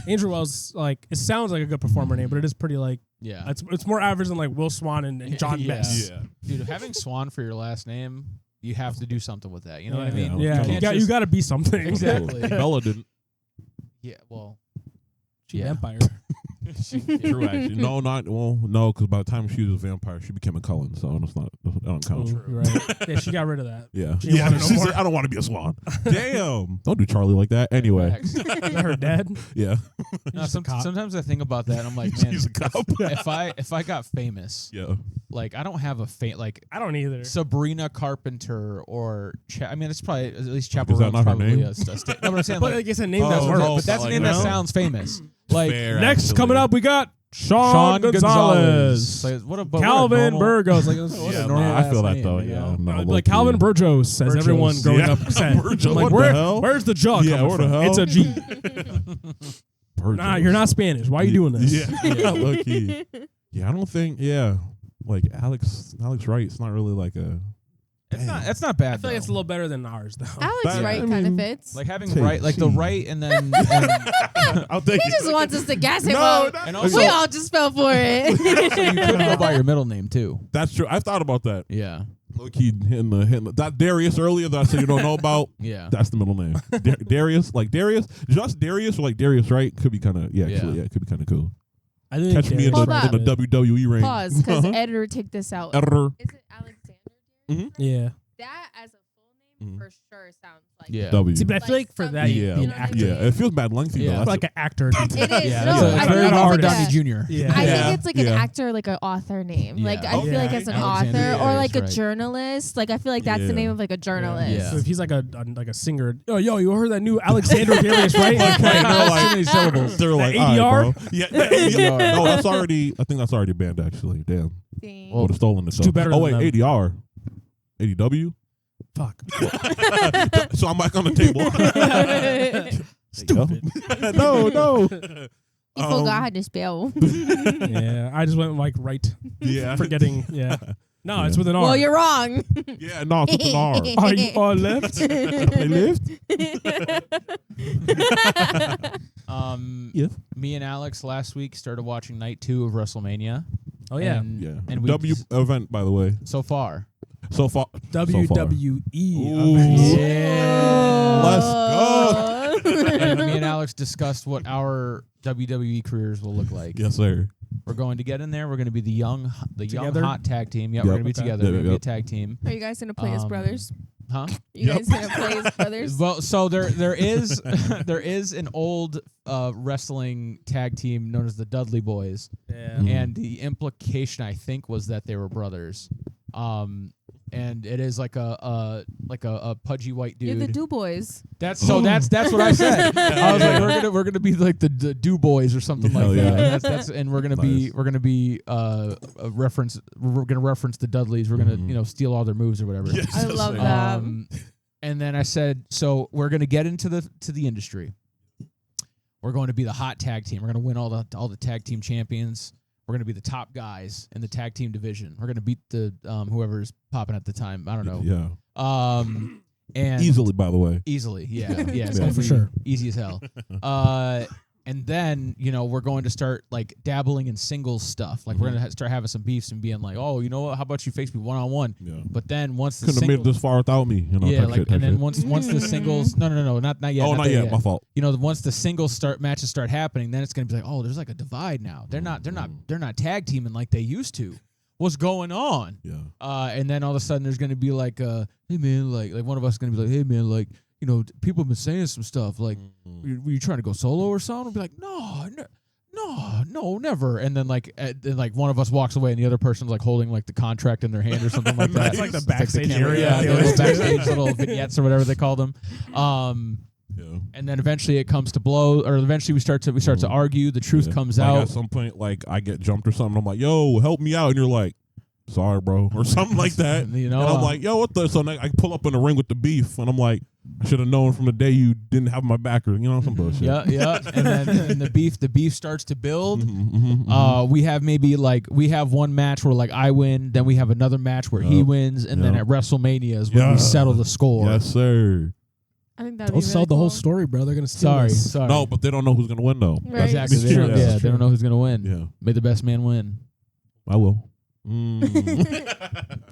Andrew Wells, like it sounds like a good performer name, but it is pretty like Yeah. it's more average than like Will Swan and John Yeah. Mess. Yeah. Dude, having Swan for your last name, you have to do something with that. You know what I mean? Yeah, You you can't got to be something. Exactly. Bella didn't. Yeah, well. She a Yeah. vampire. True, actually. No, because by the time she was a vampire, she became a Cullen, so that's not, that don't count. Ooh, you're right. Yeah, she got rid of that. Yeah. She didn't want it no she more. said, I don't want to be a swan. Damn. Don't do Charlie like that. Anyway. Facts. Is that her dad? Yeah. No, Just a cop. sometimes I think about that and I'm like, man, She's a cop. if I got famous, Yeah. like I don't have a like I don't either. Sabrina Carpenter or I mean, it's probably at least Is that Chaperone's not her probably name? no, but I'm saying But like like I said, name Oh, does work. oh, but that's a like, name that no. sounds famous. Like Fair, Next, actually. coming up, we got Shawn Gonzalez. Like, what a Calvin Burgos. Like, What a Yeah, normal no, I feel ass that though. name, you Yeah. know? No, like low-key. Calvin Burgos, as Burgos. everyone growing Yeah. up said. Burgos, I'm like, what the hell? where's the jaw Yeah, coming where the from? hell? It's a G. Burgos. Nah, you're not Spanish. Why are you doing this? Yeah. Low-key. Yeah, I don't think. Yeah, like Alex Wright's not really like a. That's not bad. I feel like it's a though. little better than ours, though. Alex That- Wright I kind of mean, fits. like having Take right, like the G. right, and then I'll take He it. just wants us to gas him No, up. and that's, also We all just fell for it. so you could go by your middle name too. that's true. I've thought about that. Yeah, Low key hitting that Darius earlier that I said you don't know about. yeah. That's the middle name. Darius, just Darius, or like Darius, right? Could be kind of Yeah. actually, it could be kind of cool. I think Catch me in Hold the up. WWE ring. Pause, because editor, take this out. Editor. Is it Alexander? Mm-hmm. Yeah. That as a full name Mhm. for sure sounds like Yeah. W. See, but I feel like for that, Yeah. you an actor. Yeah, it feels bad lengthy Yeah. though. For That's like an actor. It is. Yeah, no, It's that's I a think very it's hard like Downey a- Jr. Yeah. I Yeah. think it's like an Yeah. actor, like an author name. Yeah. Like I feel Yeah. like as an Alexander, author yeah, or like a that's right. journalist. Like I feel like that's Yeah. the name of like a journalist. Yeah. So if he's like a singer, oh yo, you heard that new Alexander Darius, right? Okay, no, Too like, many syllables. they're like ADR? all right, bro. Yeah, the ADR. ADR. No, that's already. I think that's already banned. Actually, damn. Dang. Would have stolen it. It's too better Oh than wait, them. ADR, ADW. Fuck. So I'm back on the table. Stupid. No. You forgot how to spell. Yeah, I just went like right, Yeah. forgetting. Yeah. No, Yeah. it's with an R. Well, you're wrong. Yeah, no, it's with an R. Are you on left? They lift. Yeah. Me and Alex last week started watching night 2 of WrestleMania. Oh yeah. And, Yeah. and we W event, by the way. so far. So far. WWE. Ooh. events. Yeah. Let's go. And me and Alex discussed what our WWE careers will look like. Yes, sir. We're going to get in there. We're going to be the young Together? hot tag team. Yeah, Yep. we're going to be Okay. together. We're going to be a Yep. tag team. Are you guys gonna play as brothers? Huh? You Yep. guys gonna play as brothers? Well, so there is there is an old wrestling tag team known as the Dudley Boys, Yeah. Mhm. and the implication I think was that they were brothers. And it is like a pudgy white You're dude. the Dubois. That's what I said. I was like, we're gonna be like the Dubois or something Hell like that. yeah. And that's and we're gonna Nice. be a reference. We're gonna reference the Dudleys. We're gonna Mhm. steal all their moves or whatever. Yes, I yes, love sir. that. And then I said, so we're gonna get into the industry. We're going to be the hot tag team. We're gonna win all the tag team champions. We're gonna be the top guys in the tag team division. We're gonna beat the whoever's popping at the time. I don't know. Yeah. And Easily, by the way. Easily, yeah, yeah, it's Yeah. gonna For be sure. easy as hell. And then we're going to start like dabbling in singles stuff. Like we're gonna start having some beefs and being like, oh, you know what? How about you face me 1-on-1? Yeah. But then once the Couldn't have made it singles, this far without me. You know, yeah, type like shit, and type then shit. once the singles, not yet. Oh, not there yet. My fault. Once the singles matches start happening, then it's gonna be like, oh, there's like a divide now. They're not tag teaming like they used to. What's going on? Yeah. And then all of a sudden there's gonna be like, hey man, like one of us is gonna be like, hey man, like people have been saying some stuff like, were you trying to go solo or something? We'll be like, no, never. And then then one of us walks away and the other person's like holding like the contract in their hand or something like that. That's like the It's backstage camera- area. Yeah, They those always do. backstage little vignettes or whatever they call them. Yeah. And then eventually it comes to blow, or eventually we start to argue. The truth comes like out. At some point, like I get jumped or something. I'm like, "Yo, help me out," and you're like, "Sorry, bro," or something like that. You know, and I'm like, "Yo, what the?" So then I pull up in the ring with the beef, and I'm like, "I should have known from the day you didn't have my back," or some bullshit. Yeah. And then the beef starts to build. Mm-hmm. We have one match where like I win, then we have another match where he wins, and then at WrestleMania is when we settle the score. Yes, sir. I think that'd Don't be sell really the whole cool. story, bro. They're gonna steal this. Sorry. No, but they don't know who's gonna win though. Right. Exactly. It's They true. don't, Yeah. they don't know who's gonna win. Yeah, May the best man win. I will.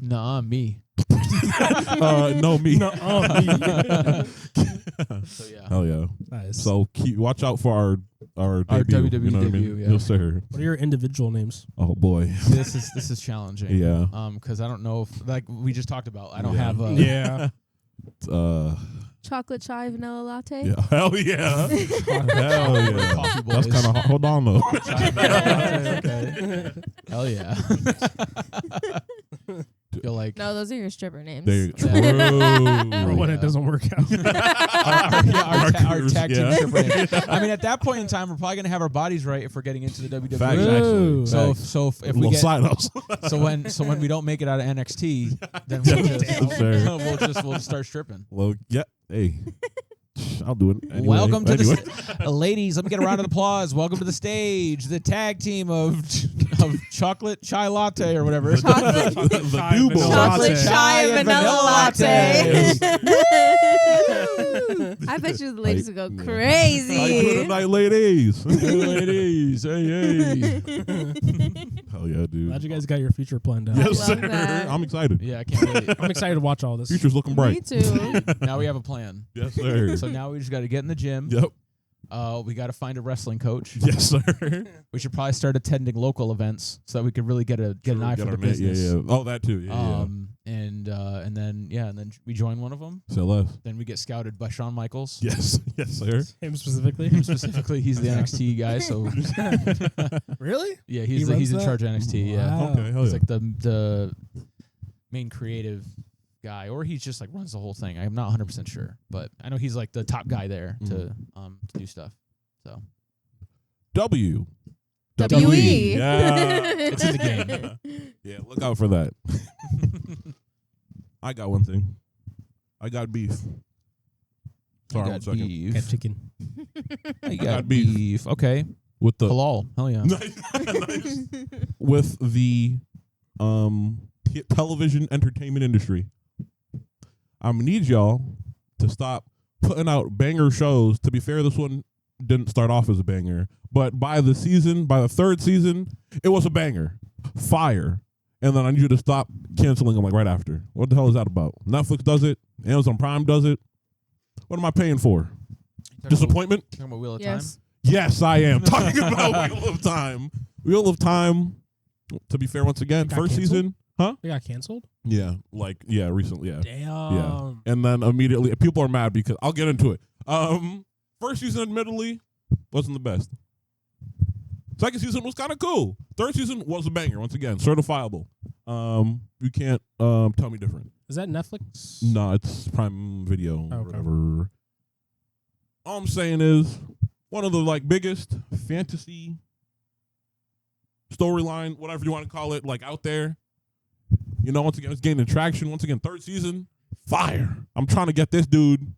Nah, me. No, me. So yeah. Hell yeah. Nice. So watch out for our Our debut. WWE you know what I debut, mean? yeah. Yes, sir. What are your individual names? Oh boy. This is challenging. Yeah. Because I don't know if, like we just talked about, I don't Yeah. have a Yeah. Chocolate chai vanilla latte. Yeah. Hell yeah. Hell yeah. Coffee That's boys. kind of hold on though. Okay. Hell yeah. Feel like No, those are your stripper names. They Yeah. true. Or when yeah. it doesn't work out. our tag team Yeah. stripper name. I mean, at that point in time, we're probably gonna have our bodies right if we're getting into the WWE. Facts, Whoa. actually. So Facts. if A we little get side hustle. so when we don't make it out of NXT, then we'll just start stripping. Well, yeah. Hey, I'll do it. Anyway. Welcome to Anyway. the ladies. Let me get a round of applause. Welcome to the stage, the tag team of chocolate chai latte or whatever. Chocolate, the Chai Dubois. vanilla chocolate latte. chai and vanilla latte. I bet you the ladies would go How you doing crazy. tonight, ladies? Hey, ladies, hey. Hell yeah, dude. Glad you guys got your future planned out. Yes, love sir. that. I'm excited. Yeah, I can't wait. I'm excited to watch all this. Future's looking Me bright. too. Now we have a plan. Yes, sir. So now we just got to get in the gym. Yep. We got to find a wrestling coach. Yes, sir. We should probably start attending local events so that we could really get an eye for the business. Yeah. Oh, that too. Yeah. And then we join one of them. Say less. Then we get scouted by Shawn Michaels. Yes. Yes, sir. Him specifically. Specifically, he's the NXT guy. So Really? yeah, He he's runs in that? charge of NXT. Yeah, Wow. Okay. Hell he's yeah. like the main creative guy, or he's just like runs the whole thing. I'm not 100% sure, but I know he's like the top guy there to do stuff. So W. WE. Yeah. it's in the game. Yeah. Look out for that. I got one thing. I got beef. Sorry, You one got second. beef. Got chicken. You got got beef. beef. Okay, With the halal. Hell yeah. Nice. With the television entertainment industry. I'm gonna need y'all to stop putting out banger shows. To be fair, this one didn't start off as a banger, but by the third season, it was a banger. Fire. And then I need you to stop canceling them like right after. What the hell is that about? Netflix does it. Amazon Prime does it. What am I paying for? Disappointment? Talking about Wheel of Yes. Yes, I am talking about Wheel of Time. Wheel of Time. To be fair, once again, Got first canceled? season, huh? They got canceled? Yeah, recently, yeah. Damn. And then immediately, people are mad because I'll get into it. First season, admittedly, wasn't the best. Second season was kind of cool. Third season was a banger. Once again, certifiable. You can't tell me different. Is that Netflix? No, it's Prime Video or Okay. whatever. All I'm saying is one of the biggest fantasy storyline, whatever you want to call it, out there. Once again, it's gaining traction. Once again, third season, fire. I'm trying to get this dude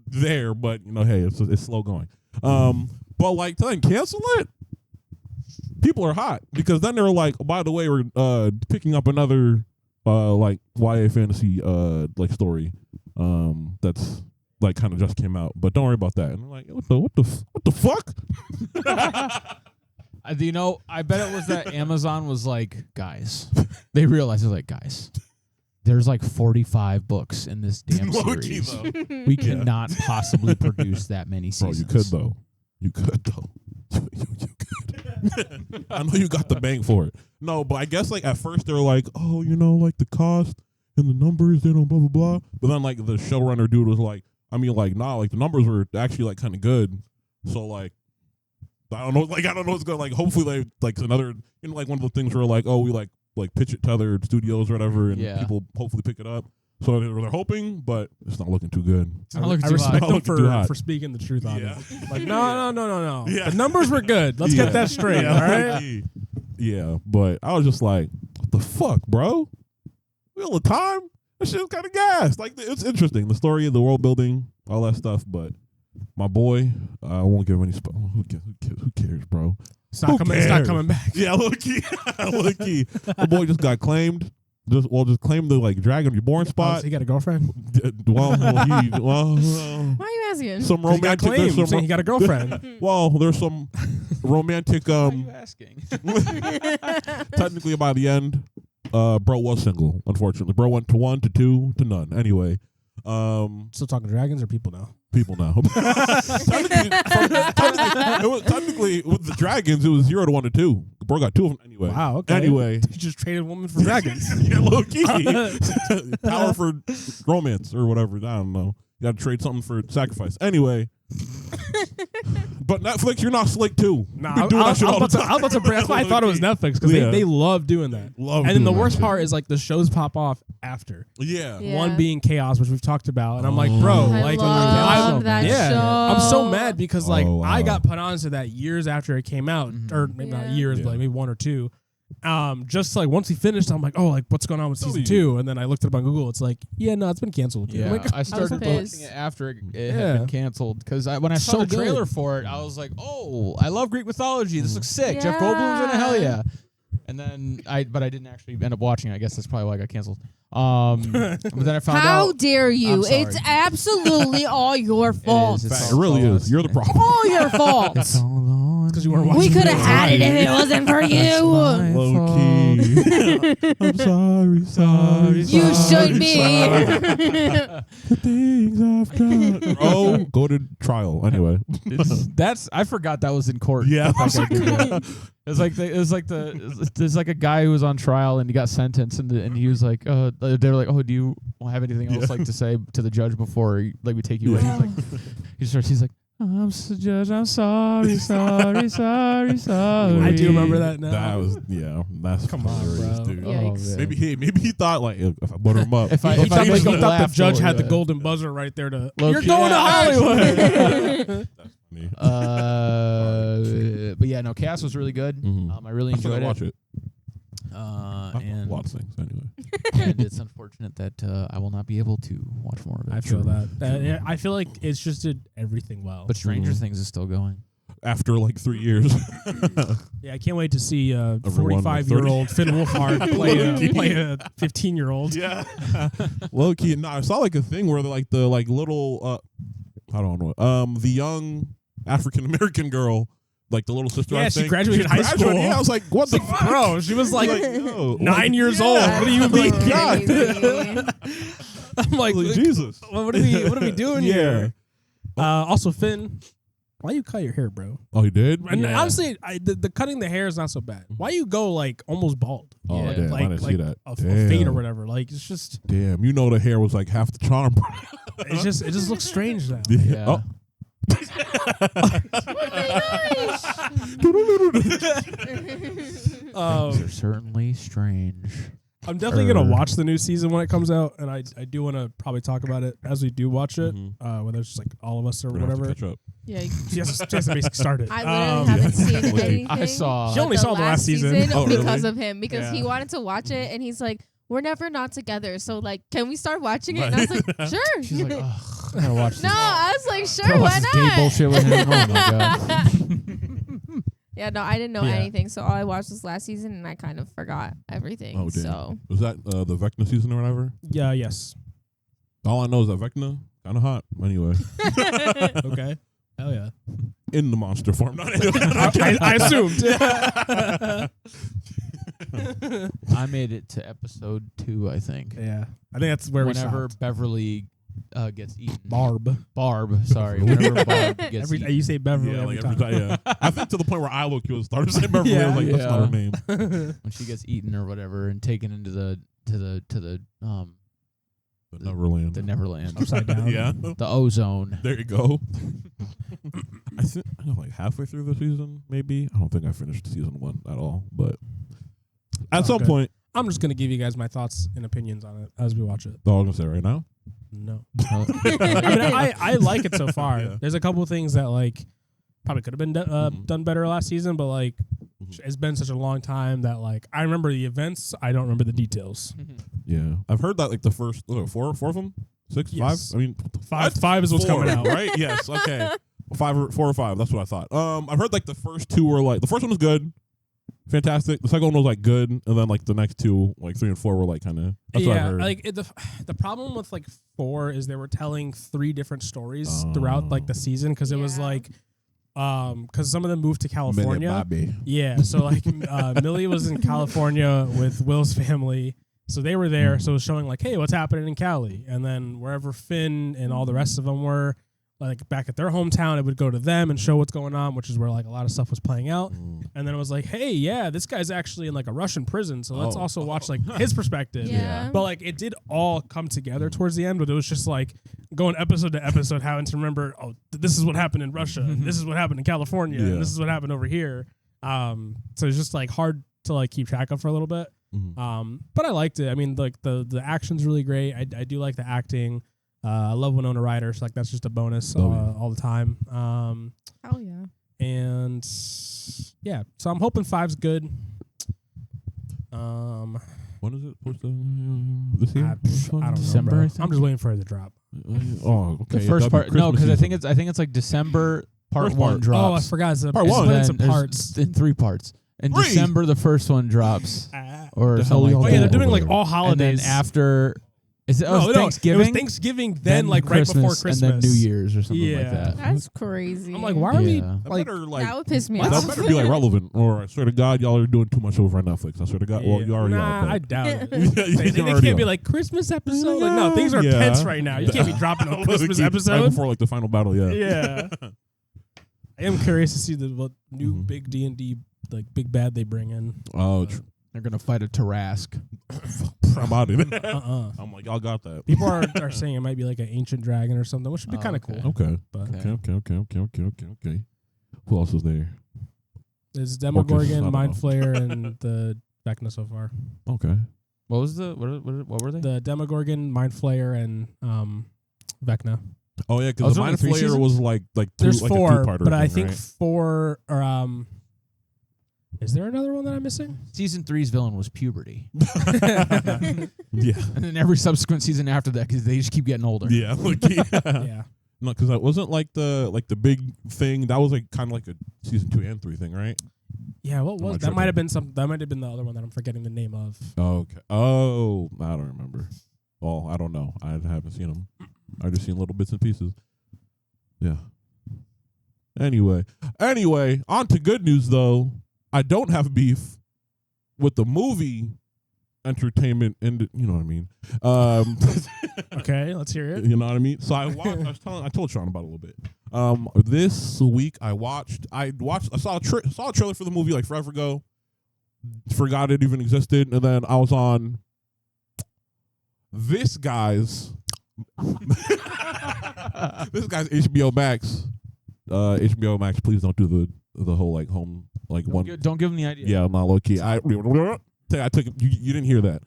there, but hey, it's slow going. But to then cancel it, people are hot because then they're like, oh, by the way, we're picking up another YA fantasy story that's kind of just came out, but don't worry about that. And I'm like, what the fuck? I bet it was that Amazon was like, guys, they realized, guys, there's 45 books in this damn Low-key, series. though. We cannot possibly produce that many Bro, seasons. you could though. You could. I know you got the bank for it. No, but I guess at first they were like, oh, the cost and the numbers, they don't blah blah blah. But then the showrunner dude was like, nah, the numbers were actually kind of good. So I don't know, I don't know what's going. Hopefully another one of the things where oh, we pitch it to other studios or whatever, and Yeah. people hopefully pick it up. So they're hoping, but it's not looking too good. It's not looking I too respect hot. them for speaking the truth on Yeah. it. Like, no. Yeah. The numbers were good. Let's get that straight, all right? Yeah, but I was just like, what the fuck, bro? We all the time? That shit was kind of gas. Like, it's interesting. The story of the world building, all that stuff, but my boy, I won't give any who cares, bro? It's not coming back. Yeah, low key. The boy just got claimed. Just claimed the like Dragon Reborn spot. So he got a girlfriend? Well, Why are you asking? some He got romantic. claimed, saying he got a girlfriend. Well, there's some romantic. Why are you asking? Technically, by the end, bro was single. Unfortunately, bro went to 1 to 2 to none. Anyway, Still talking dragons or people now? people now. technically, with the dragons, it was 0 to 1 to 2. Bro got 2 of them anyway. Wow. Okay. Anyway, You just traded women for dragons. yeah, low key. Power for romance or whatever. I don't know. You got to trade something for sacrifice. Anyway. But Netflix, you're not slick too. Nah, You do that shit all the I was about to bring. That's why I thought it was Netflix because Yeah. they love doing that. Love And then the doing that worst shit. part is like the shows pop off after. Yeah. Yeah. One being Chaos, which we've talked about, and I'm like, bro, I like love that yeah, show. I'm so mad because like Oh, wow. I got put onto that years after it came out, or maybe not Yeah. years, Yeah. but like maybe 1 or 2. Just like once he finished, I'm like, oh, like what's going on with season 2? And then I looked it up on Google. It's like, yeah, no, it's been canceled. Yeah, I'm like, I started pissed. watching it after it Yeah. had been canceled because when I saw So the good. trailer for it, I was like, "Oh, I love Greek mythology. This looks sick. Jeff Yeah. Goldblum's in it, hell yeah!" And then but I didn't actually end up watching it. I guess that's probably why I got canceled. But then I found How out dare you? I'm sorry. It's absolutely all your fault. It's It really all is. You're the problem. All your fault. It's all on because you weren't watching. We could have it. had it if it wasn't for you. Low key. I'm sorry. You should be. The things I've done. Oh, go to trial. Anyway. I forgot that was in court. Yeah. Like I did that. There's like a guy who was on trial and he got sentenced and he was like, they were like, oh, do you have anything else like to say to the judge before we take you in? He's like, I'm judge, I'm sorry. I do remember that now. That was that's Come on, hilarious, bro. dude. Yikes. Maybe he thought like if I butter him up. If I- He if thought, I like, make he him thought laugh the judge a had the little golden buzzer right there to. Low You're key. going to Yeah. Hollywood. But yeah, no, Cass was really good. Mhm. I really I still enjoyed gotta watch it. And A lot of things anyway. and it's unfortunate that I will not be able to watch more of it. I feel that. Yeah, I feel like it's just did everything well. But Stranger Mhm. Things is still going. After like 3 years. Yeah, I can't wait to see a Everyone, like, 45-year-old Finn Wolfhard play a 15-year-old. Yeah. Low key. No, I saw like a thing where the little I don't know. The young African American girl, like the little sister. Yeah, I she think, graduated high school. Yeah, I was like, what the fuck? Bro, she was like yo, 9 years yeah. old. What do you mean? God. Crazy. I'm like, Jesus. what are we doing Yeah. here? Also, Finn, why you cut your hair, bro? Oh, he did? And Yeah. honestly, the cutting the hair is not so bad. Why you go like almost bald? Oh, Yeah. damn. I Like, didn't see that. A Damn. fade or whatever. Like it's just Damn. You know the hair was like half the charm. it just looks strange now. Yeah. Oh. Things are certainly strange. I'm definitely gonna watch the new season when it comes out, and I do want to probably talk about it as we do watch it, Mhm. whether it's just like all of us or We're gonna have to whatever. catch up. Yeah, Just to basically start it. I literally haven't seen anything. I saw. She only saw the last season. Oh, really? because of him, because Yeah. he wanted to watch it, and he's like, "We're never not together, so like, can we start watching it?" And I was like, "Sure." She's like, ugh, I gotta watch this. No, I was like, Gotta "Sure, watch why this gay not?" bullshit with him. Oh my god. Yeah, no, I didn't know Yeah. anything, so all I watched was last season, and I kind of forgot everything. Oh, damn. So Was that the Vecna season or whatever? Yeah. Yes. All I know is that Vecna kind of hot. Anyway, Okay. Hell yeah. in the monster form. Not I assumed. I made it to episode 2, I think. Yeah. I think that's where Whenever we stopped. Beverly gets eaten. Barb. Sorry. Whenever Barb gets Every eaten. you say Beverly Yeah, every like time. every time. Yeah, I think to the point where I look, you started saying Beverly. I was like, that's Yeah. not her name. When she gets eaten or whatever and taken into the Neverland. Neverland. Upside down. Yeah, The ozone. there you go. I think I know, like halfway through the season, maybe. I don't think I finished season 1 at all, but at Oh, some good. point, I'm just gonna give you guys my thoughts and opinions on it as we watch it. Oh, I'm gonna say right now. No, I like it so far. Yeah. There's a couple things that like probably could have been done better last season, but like it's been such a long time that like I remember the events, I don't remember the details. Yeah, I've heard that like the first four of them, 6, Yes. 5. I mean, Five is what's 4, coming out, right? Yes. Okay. 4 or 5. That's what I thought. I've heard like the first 2 were like the first one was good, fantastic. The second one was like good, and then like the next 2, like 3 and 4, were like kind of. That's what I heard. like the problem with like 4 is they were telling 3 different stories throughout like the season because it was like. Because some of them moved to California. Bobby. Yeah, so like Millie was in California with Will's family, so they were there. So it was showing like, hey, what's happening in Cali, and then wherever Finn and all the rest of them were, like back at their hometown, it would go to them and show what's going on, which is where like a lot of stuff was playing out. And then it was like, hey, yeah, this guy's actually in like a Russian prison, so let's also watch like his perspective. Yeah. But like it did all come together towards the end, but it was just like going episode to episode, having to remember, this is what happened in Russia, and this is what happened in California, and this is what happened over here. So it's just like hard to like keep track of for a little bit. But I liked it. I mean, like the action's really great. I do like the acting. I love Winona Ryder, so like that's just a bonus all the time. Hell yeah. And yeah, so I'm hoping 5's good. When is it supposed to? This year? I don't December, know. I Bro. think? I'm just waiting for it to drop. Oh, okay. The first part, no, because I think it's it's like December part First 1 part. drops. Oh, I forgot. It's Part one. split into Then there's parts. in 3 parts. In 3? December, the first one drops, or The hell something y'all like Oh yeah, that. they're doing like over all there. holidays. And then after, is it no, Thanksgiving? It was Thanksgiving, then like right before Christmas, and then New Year's or something like Yeah. that. That's crazy. I'm like, why are we Yeah. That like? better like That would piss me that off. better be like relevant, or I swear to God, y'all are doing too much over on Netflix. I swear to God, well, you already nah, are. I But doubt it. Yeah, you They already can't be are. like Christmas episode. Like no, things are Yeah. tense right now. You can't be dropping a Christmas Right episode. before like the final battle. Yeah. Yeah. I am curious to see what new Mhm. big D&D like big bad they bring in. Oh, They're gonna fight a Tarask. I'm out of it. Uh-uh. I'm like, y'all got that. People are saying it might be like an ancient dragon or something, which would be kind of okay. cool. Okay. But Okay. Who else is there? there's Orcus, I Demogorgon, don't Mind know. Flayer, and the Vecna so far. Okay. What was the what were they? The Demogorgon, Mind Flayer, and Vecna. Oh yeah, Oh, because is the there only Mind 3 Flayer seasons? was like two, There's like 4, a 2-parter but I thing, think right? 4 are is there another one that I'm missing? Season 3's villain was puberty, Yeah. and then every subsequent season after that, because they just keep getting older. Yeah. Like, Yeah. No, because that wasn't like the big thing. That was like kind of like a season 2 and 3 thing, right? Yeah, what Am I was that? tripping? Might have been that might have been the other one that I'm forgetting the name of. Okay. Oh, I don't remember. Oh, I don't know. I haven't seen them. I just seen little bits and pieces. Yeah. Anyway, on to good news though. I don't have beef with the movie entertainment, and you know what I mean. Okay, let's hear it. You know what I mean. So I told Shawn about it a little bit. This week I saw a trailer for the movie like forever ago. Forgot it even existed, and then I was on this guy's HBO Max. HBO Max, please don't do the whole like home like one. Don't give them the idea. Yeah, I'm not low key. I took it. You didn't hear that.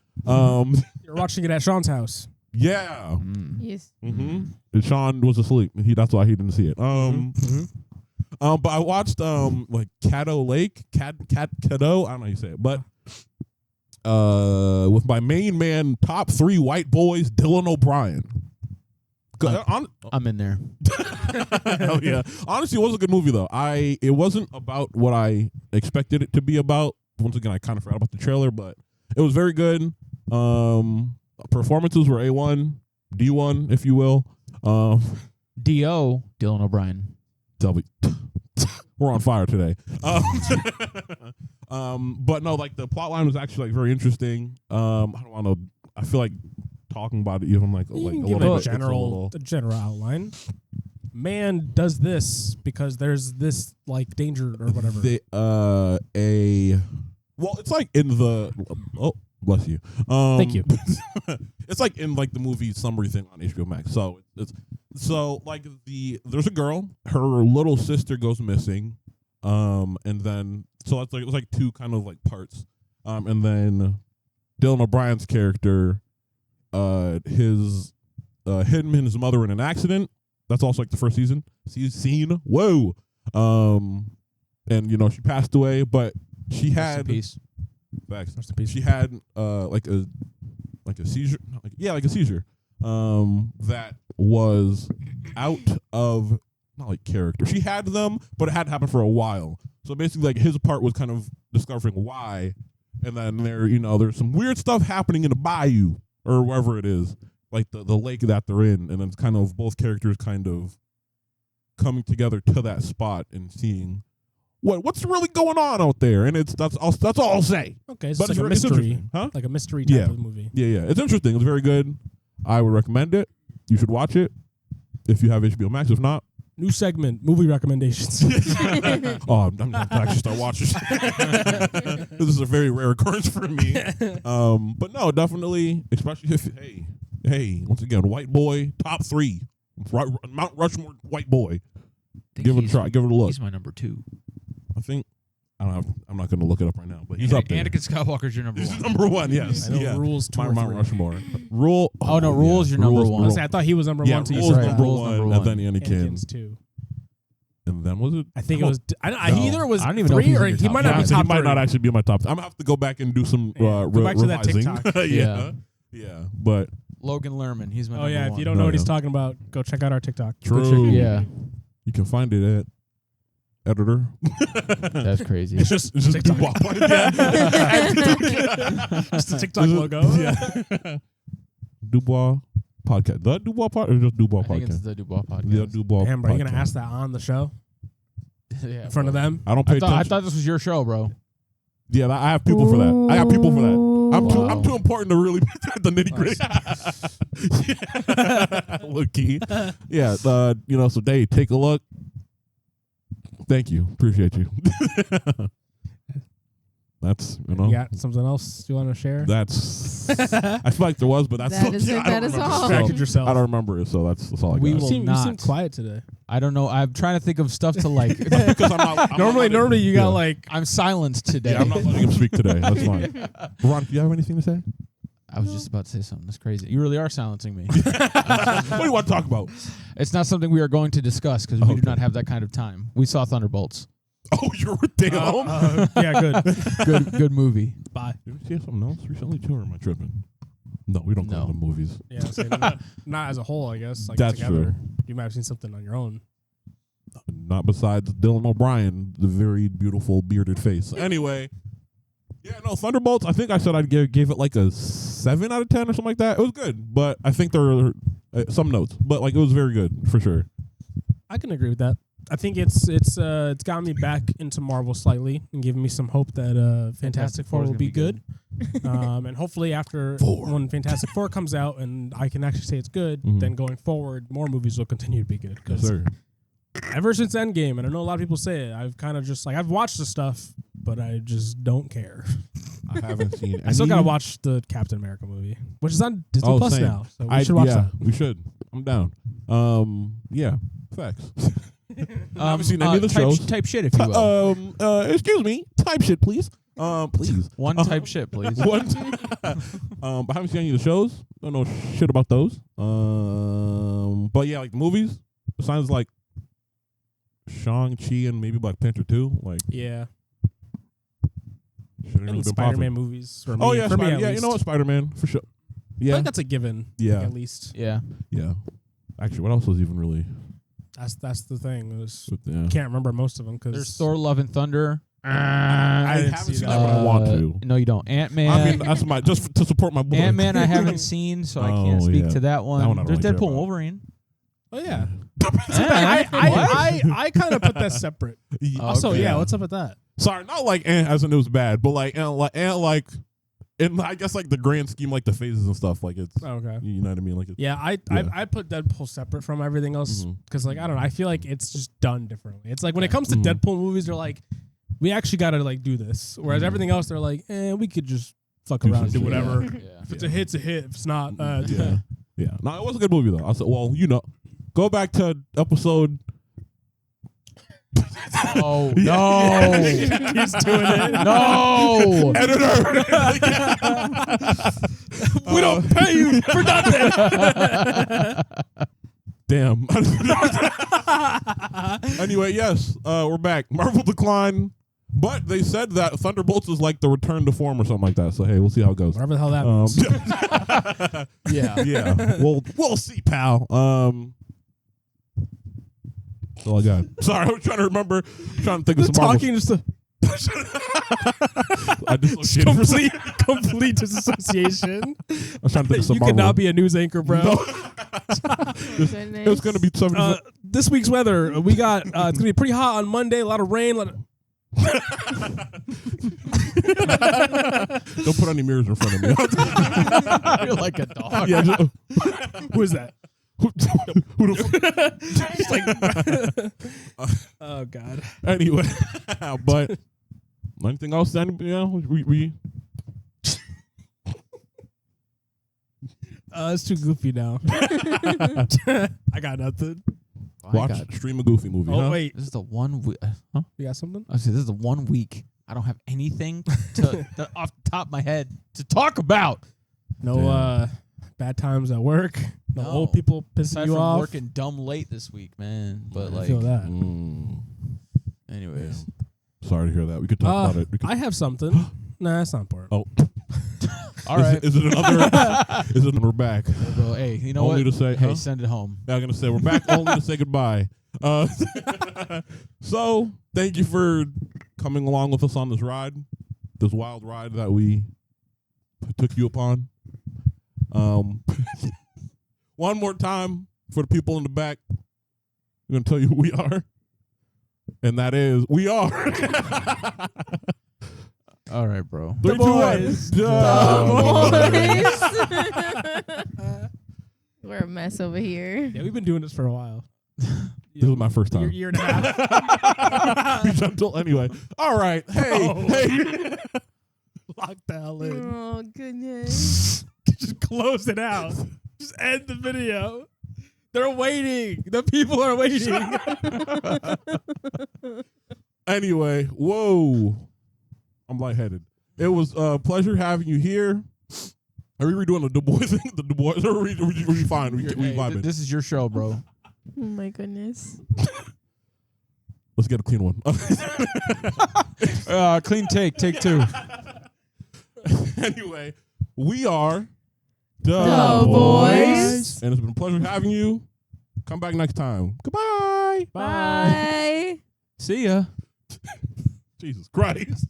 You're watching it at Shawn's house. Yeah. Yes. Mm-hmm. And Shawn was asleep. That's why he didn't see it. But I watched like Caddo Lake, Caddo. I don't know how you say it, but with my main man, top 3 white boys, Dylan O'Brien. I'm in there. Hell yeah! Honestly, it was a good movie though. It wasn't about what I expected it to be about. Once again, I kind of forgot about the trailer, but it was very good. Performances were A1, D1, if you will. D.O. Dylan O'Brien. We're on fire today. But no, like the plot line was actually like very interesting. I don't want to. I feel like talking about it even like a Give little it bit. a It's general outline. Man does this because there's this like danger or whatever. Well, it's like in the bless you. Thank you. It's like in like the movie summary thing on HBO Max. So like there's a girl, her little sister goes missing, and then so it's like it was like 2 kind of like parts, and then Dylan O'Brien's character, him and his mother in an accident. That's also like the first season. Scene. Whoa. And you know she passed away, but she had peace. Facts. She had like a seizure. Like a seizure. That was out of not like character. She had them, but it had to happen for a while. So basically, like his part was kind of discovering why, and then there's some weird stuff happening in the bayou or wherever it is, like the lake that they're in, and then it's kind of both characters kind of coming together to that spot and seeing what's really going on out there, and that's all I'll say. Okay, so but it's like a mystery, huh? Like a mystery type of movie. Yeah, it's interesting. It's very good. I would recommend it. You should watch it if you have HBO Max. If not, new segment, movie recommendations. I'm not to actually start watching. This is a very rare occurrence for me. But no, definitely, especially if hey, once again, white boy, top 3, Mount Rushmore, white boy. Give it a try. Give it a look. He's my number 2. I think. I'm not going to look it up right now, but he's up there. Anakin Skywalker's your number 1. He's number 1, yes. I know Rules 2 or Mount 3. Rushmore. Rule. Oh, no, Rule's your number 1. I thought he was number 1 too. Rule's Right. number Rule's 1, number and then 1. Anakin's 2. And then was it? I think it was. Either it was I don't even know if 3 he's or in your he top might five. not be He top might 3. not actually be in my top. I'm gonna have to go back and do some Go back to that revising. TikTok. Yeah, but Logan Lerman, he's my Oh number yeah, 1. if you don't know what he's talking about, go check out our TikTok. true. Yeah, you can find it at editor. that's crazy. It's just TikTok. TikTok. Just the TikTok logo. Yeah. Dubois Podcast. The Dubois Podcast or just Dubois I think it's Podcast? the Dubois podcast. The Dubois Damn, bro, you gonna Podcast. ask that on the show Yeah, in front of them? I don't pay I attention. thought this was your show, bro. Yeah, I have people for that. I got people for that. Wow. I'm too important to really the nitty gritty. Look, key. Yeah, so Dave, take a look. Thank you. Appreciate you. That's, You got something else you want to share? that's, I feel like there was, but that's, That is it, I don't that is remember. all. So, Distracted yourself. I don't remember it, so that's all I got. We You will seem not. quiet today. I don't know. I'm trying to think of stuff to like. Because I'm Normally you got yeah. like. I'm silenced today. Yeah, I'm not letting him speak today. That's fine. Veronica, do you have anything to say? I was just about to say something. That's crazy. You really are silencing me. What do you want to talk about? It's not something we are going to discuss because we do not have that kind of time. We saw Thunderbolts. Oh, you're damn. Yeah, good. Good movie. Bye. Did we see something else recently too, or am I tripping? No, we don't go No. to movies. Yeah, so not as a whole, I guess. Like That's together. true. You might have seen something on your own. Not besides Dylan O'Brien, the very beautiful bearded face. Anyway, yeah, no, Thunderbolts. I think I said I gave it like a 7 out of 10 or something like that. It was good, but I think there are some notes, but like it was very good for sure. I can agree with that. I think it's gotten me back into Marvel slightly and giving me some hope that Fantastic Four will be good. And hopefully after when Fantastic Four comes out and I can actually say it's good, then going forward, more movies will continue to be good. Yes, sir. Ever since Endgame, and I know a lot of people say it, I've kind of just I've watched the stuff, but I just don't care. I haven't seen. I still any- gotta watch the Captain America movie, which is on Disney Oh, Plus same. now. So we should watch that. We should. I'm down. Yeah, facts. I haven't seen any of the shows. Type shit, if you will. Excuse me. Type shit, please. Please. One type shit, please. What? But I haven't seen any of the shows. Don't know shit about those. But yeah, like movies. Besides like Shang-Chi and maybe Black Panther 2. Like, Yeah. shouldn't really And been Spider-Man popping. movies. For me, Oh yeah, for me Spider- at yeah. least. You know what, Spider-Man for sure. I Yeah, think that's a given. Yeah. At least Yeah. yeah. Actually, what else was even really? that's the thing. It was, Yeah. can't remember most of them because There's Thor: Love and Thunder. I didn't haven't see seen that. that, but I want to. No, you don't. Ant-Man. I mean, that's my just to support my boy. Ant-Man I haven't seen, so I can't Oh, speak yeah. to that one. That one I don't There's really care Deadpool and about. Wolverine. Oh yeah. Yeah. I kind of put that separate. Also, Okay. yeah, what's up with that? Sorry, not like Ant as in it was bad, but like Ant like in I guess like the grand scheme, like the phases and stuff. Like it's Okay. you know what I mean. Like it's, Yeah, I put Deadpool separate from everything else Mhm. because like I don't know, I feel like it's just done differently. It's like when it comes to Deadpool movies, they're like, we actually got to like do this, whereas everything else they're like, we could just fuck Do around and do some shit. whatever. Yeah. If it's a hit, it's a hit. If it's not, yeah, yeah. No, it was a good movie though. I said, well, go back to episode. Oh no! He's doing it. No! Editor. We don't pay you for nothing. Damn. Anyway, yes, we're back. Marvel decline, but they said that Thunderbolts is like the return to form or something like that. So hey, we'll see how it goes. Whatever the hell that means. Yeah. Yeah, we'll see, pal. That's all I got. Sorry, I was trying to remember. Trying to think of some Marvel. Talking just I just complete disassociation. I was trying to think of some You Marvel. cannot be a news anchor, bro. No. Goodness. It was gonna be 70. This week's weather, we got it's gonna be pretty hot on Monday. A lot of rain. Don't put any mirrors in front of me. You're like a dog. Yeah, Who is that? who the Oh God. Anyway, but anything else? We It's too goofy now. I got nothing. watch stream a Goofy movie. Oh huh? wait, This is the one week. Huh? you got something? I said this is the 1 week I don't have anything to off the top of my head to talk about. No bad times at work. No No. old people pissing Aside you from off. working dumb late this week, man. But I like, feel that. anyways, Sorry to hear that. We could talk about it. We could, I have something. Nah, that's not important. oh, all right. Is it another? Is it? We're back. Well, hey, you know Only what? to say, Hey, huh? send it home. I'm gonna say we're back only to say goodbye. So thank you for coming along with us on this ride, this wild ride that we took you upon. One more time for the people in the back. I'm gonna tell you who we are, and that is we are. All right, bro. 3, 2, 1. boys. We're a mess over here. Yeah, we've been doing this for a while. This is my first time. Year and a half. Be gentle. Anyway. All right. Hey. No. Hey. Lock the hell in. Oh goodness. Just close it out. Just end the video. They're waiting. The people are waiting. Anyway, whoa. I'm lightheaded. It was a pleasure having you here. Are we redoing the Dubois thing? The Dubois? Or are we fine? We Hey, vibing. this is your show, bro. Oh my goodness. Let's get a clean one. Clean take 2. Anyway, we are Dubois. And it's been a pleasure having you. Come back next time. Goodbye. Bye. See ya. Jesus Christ.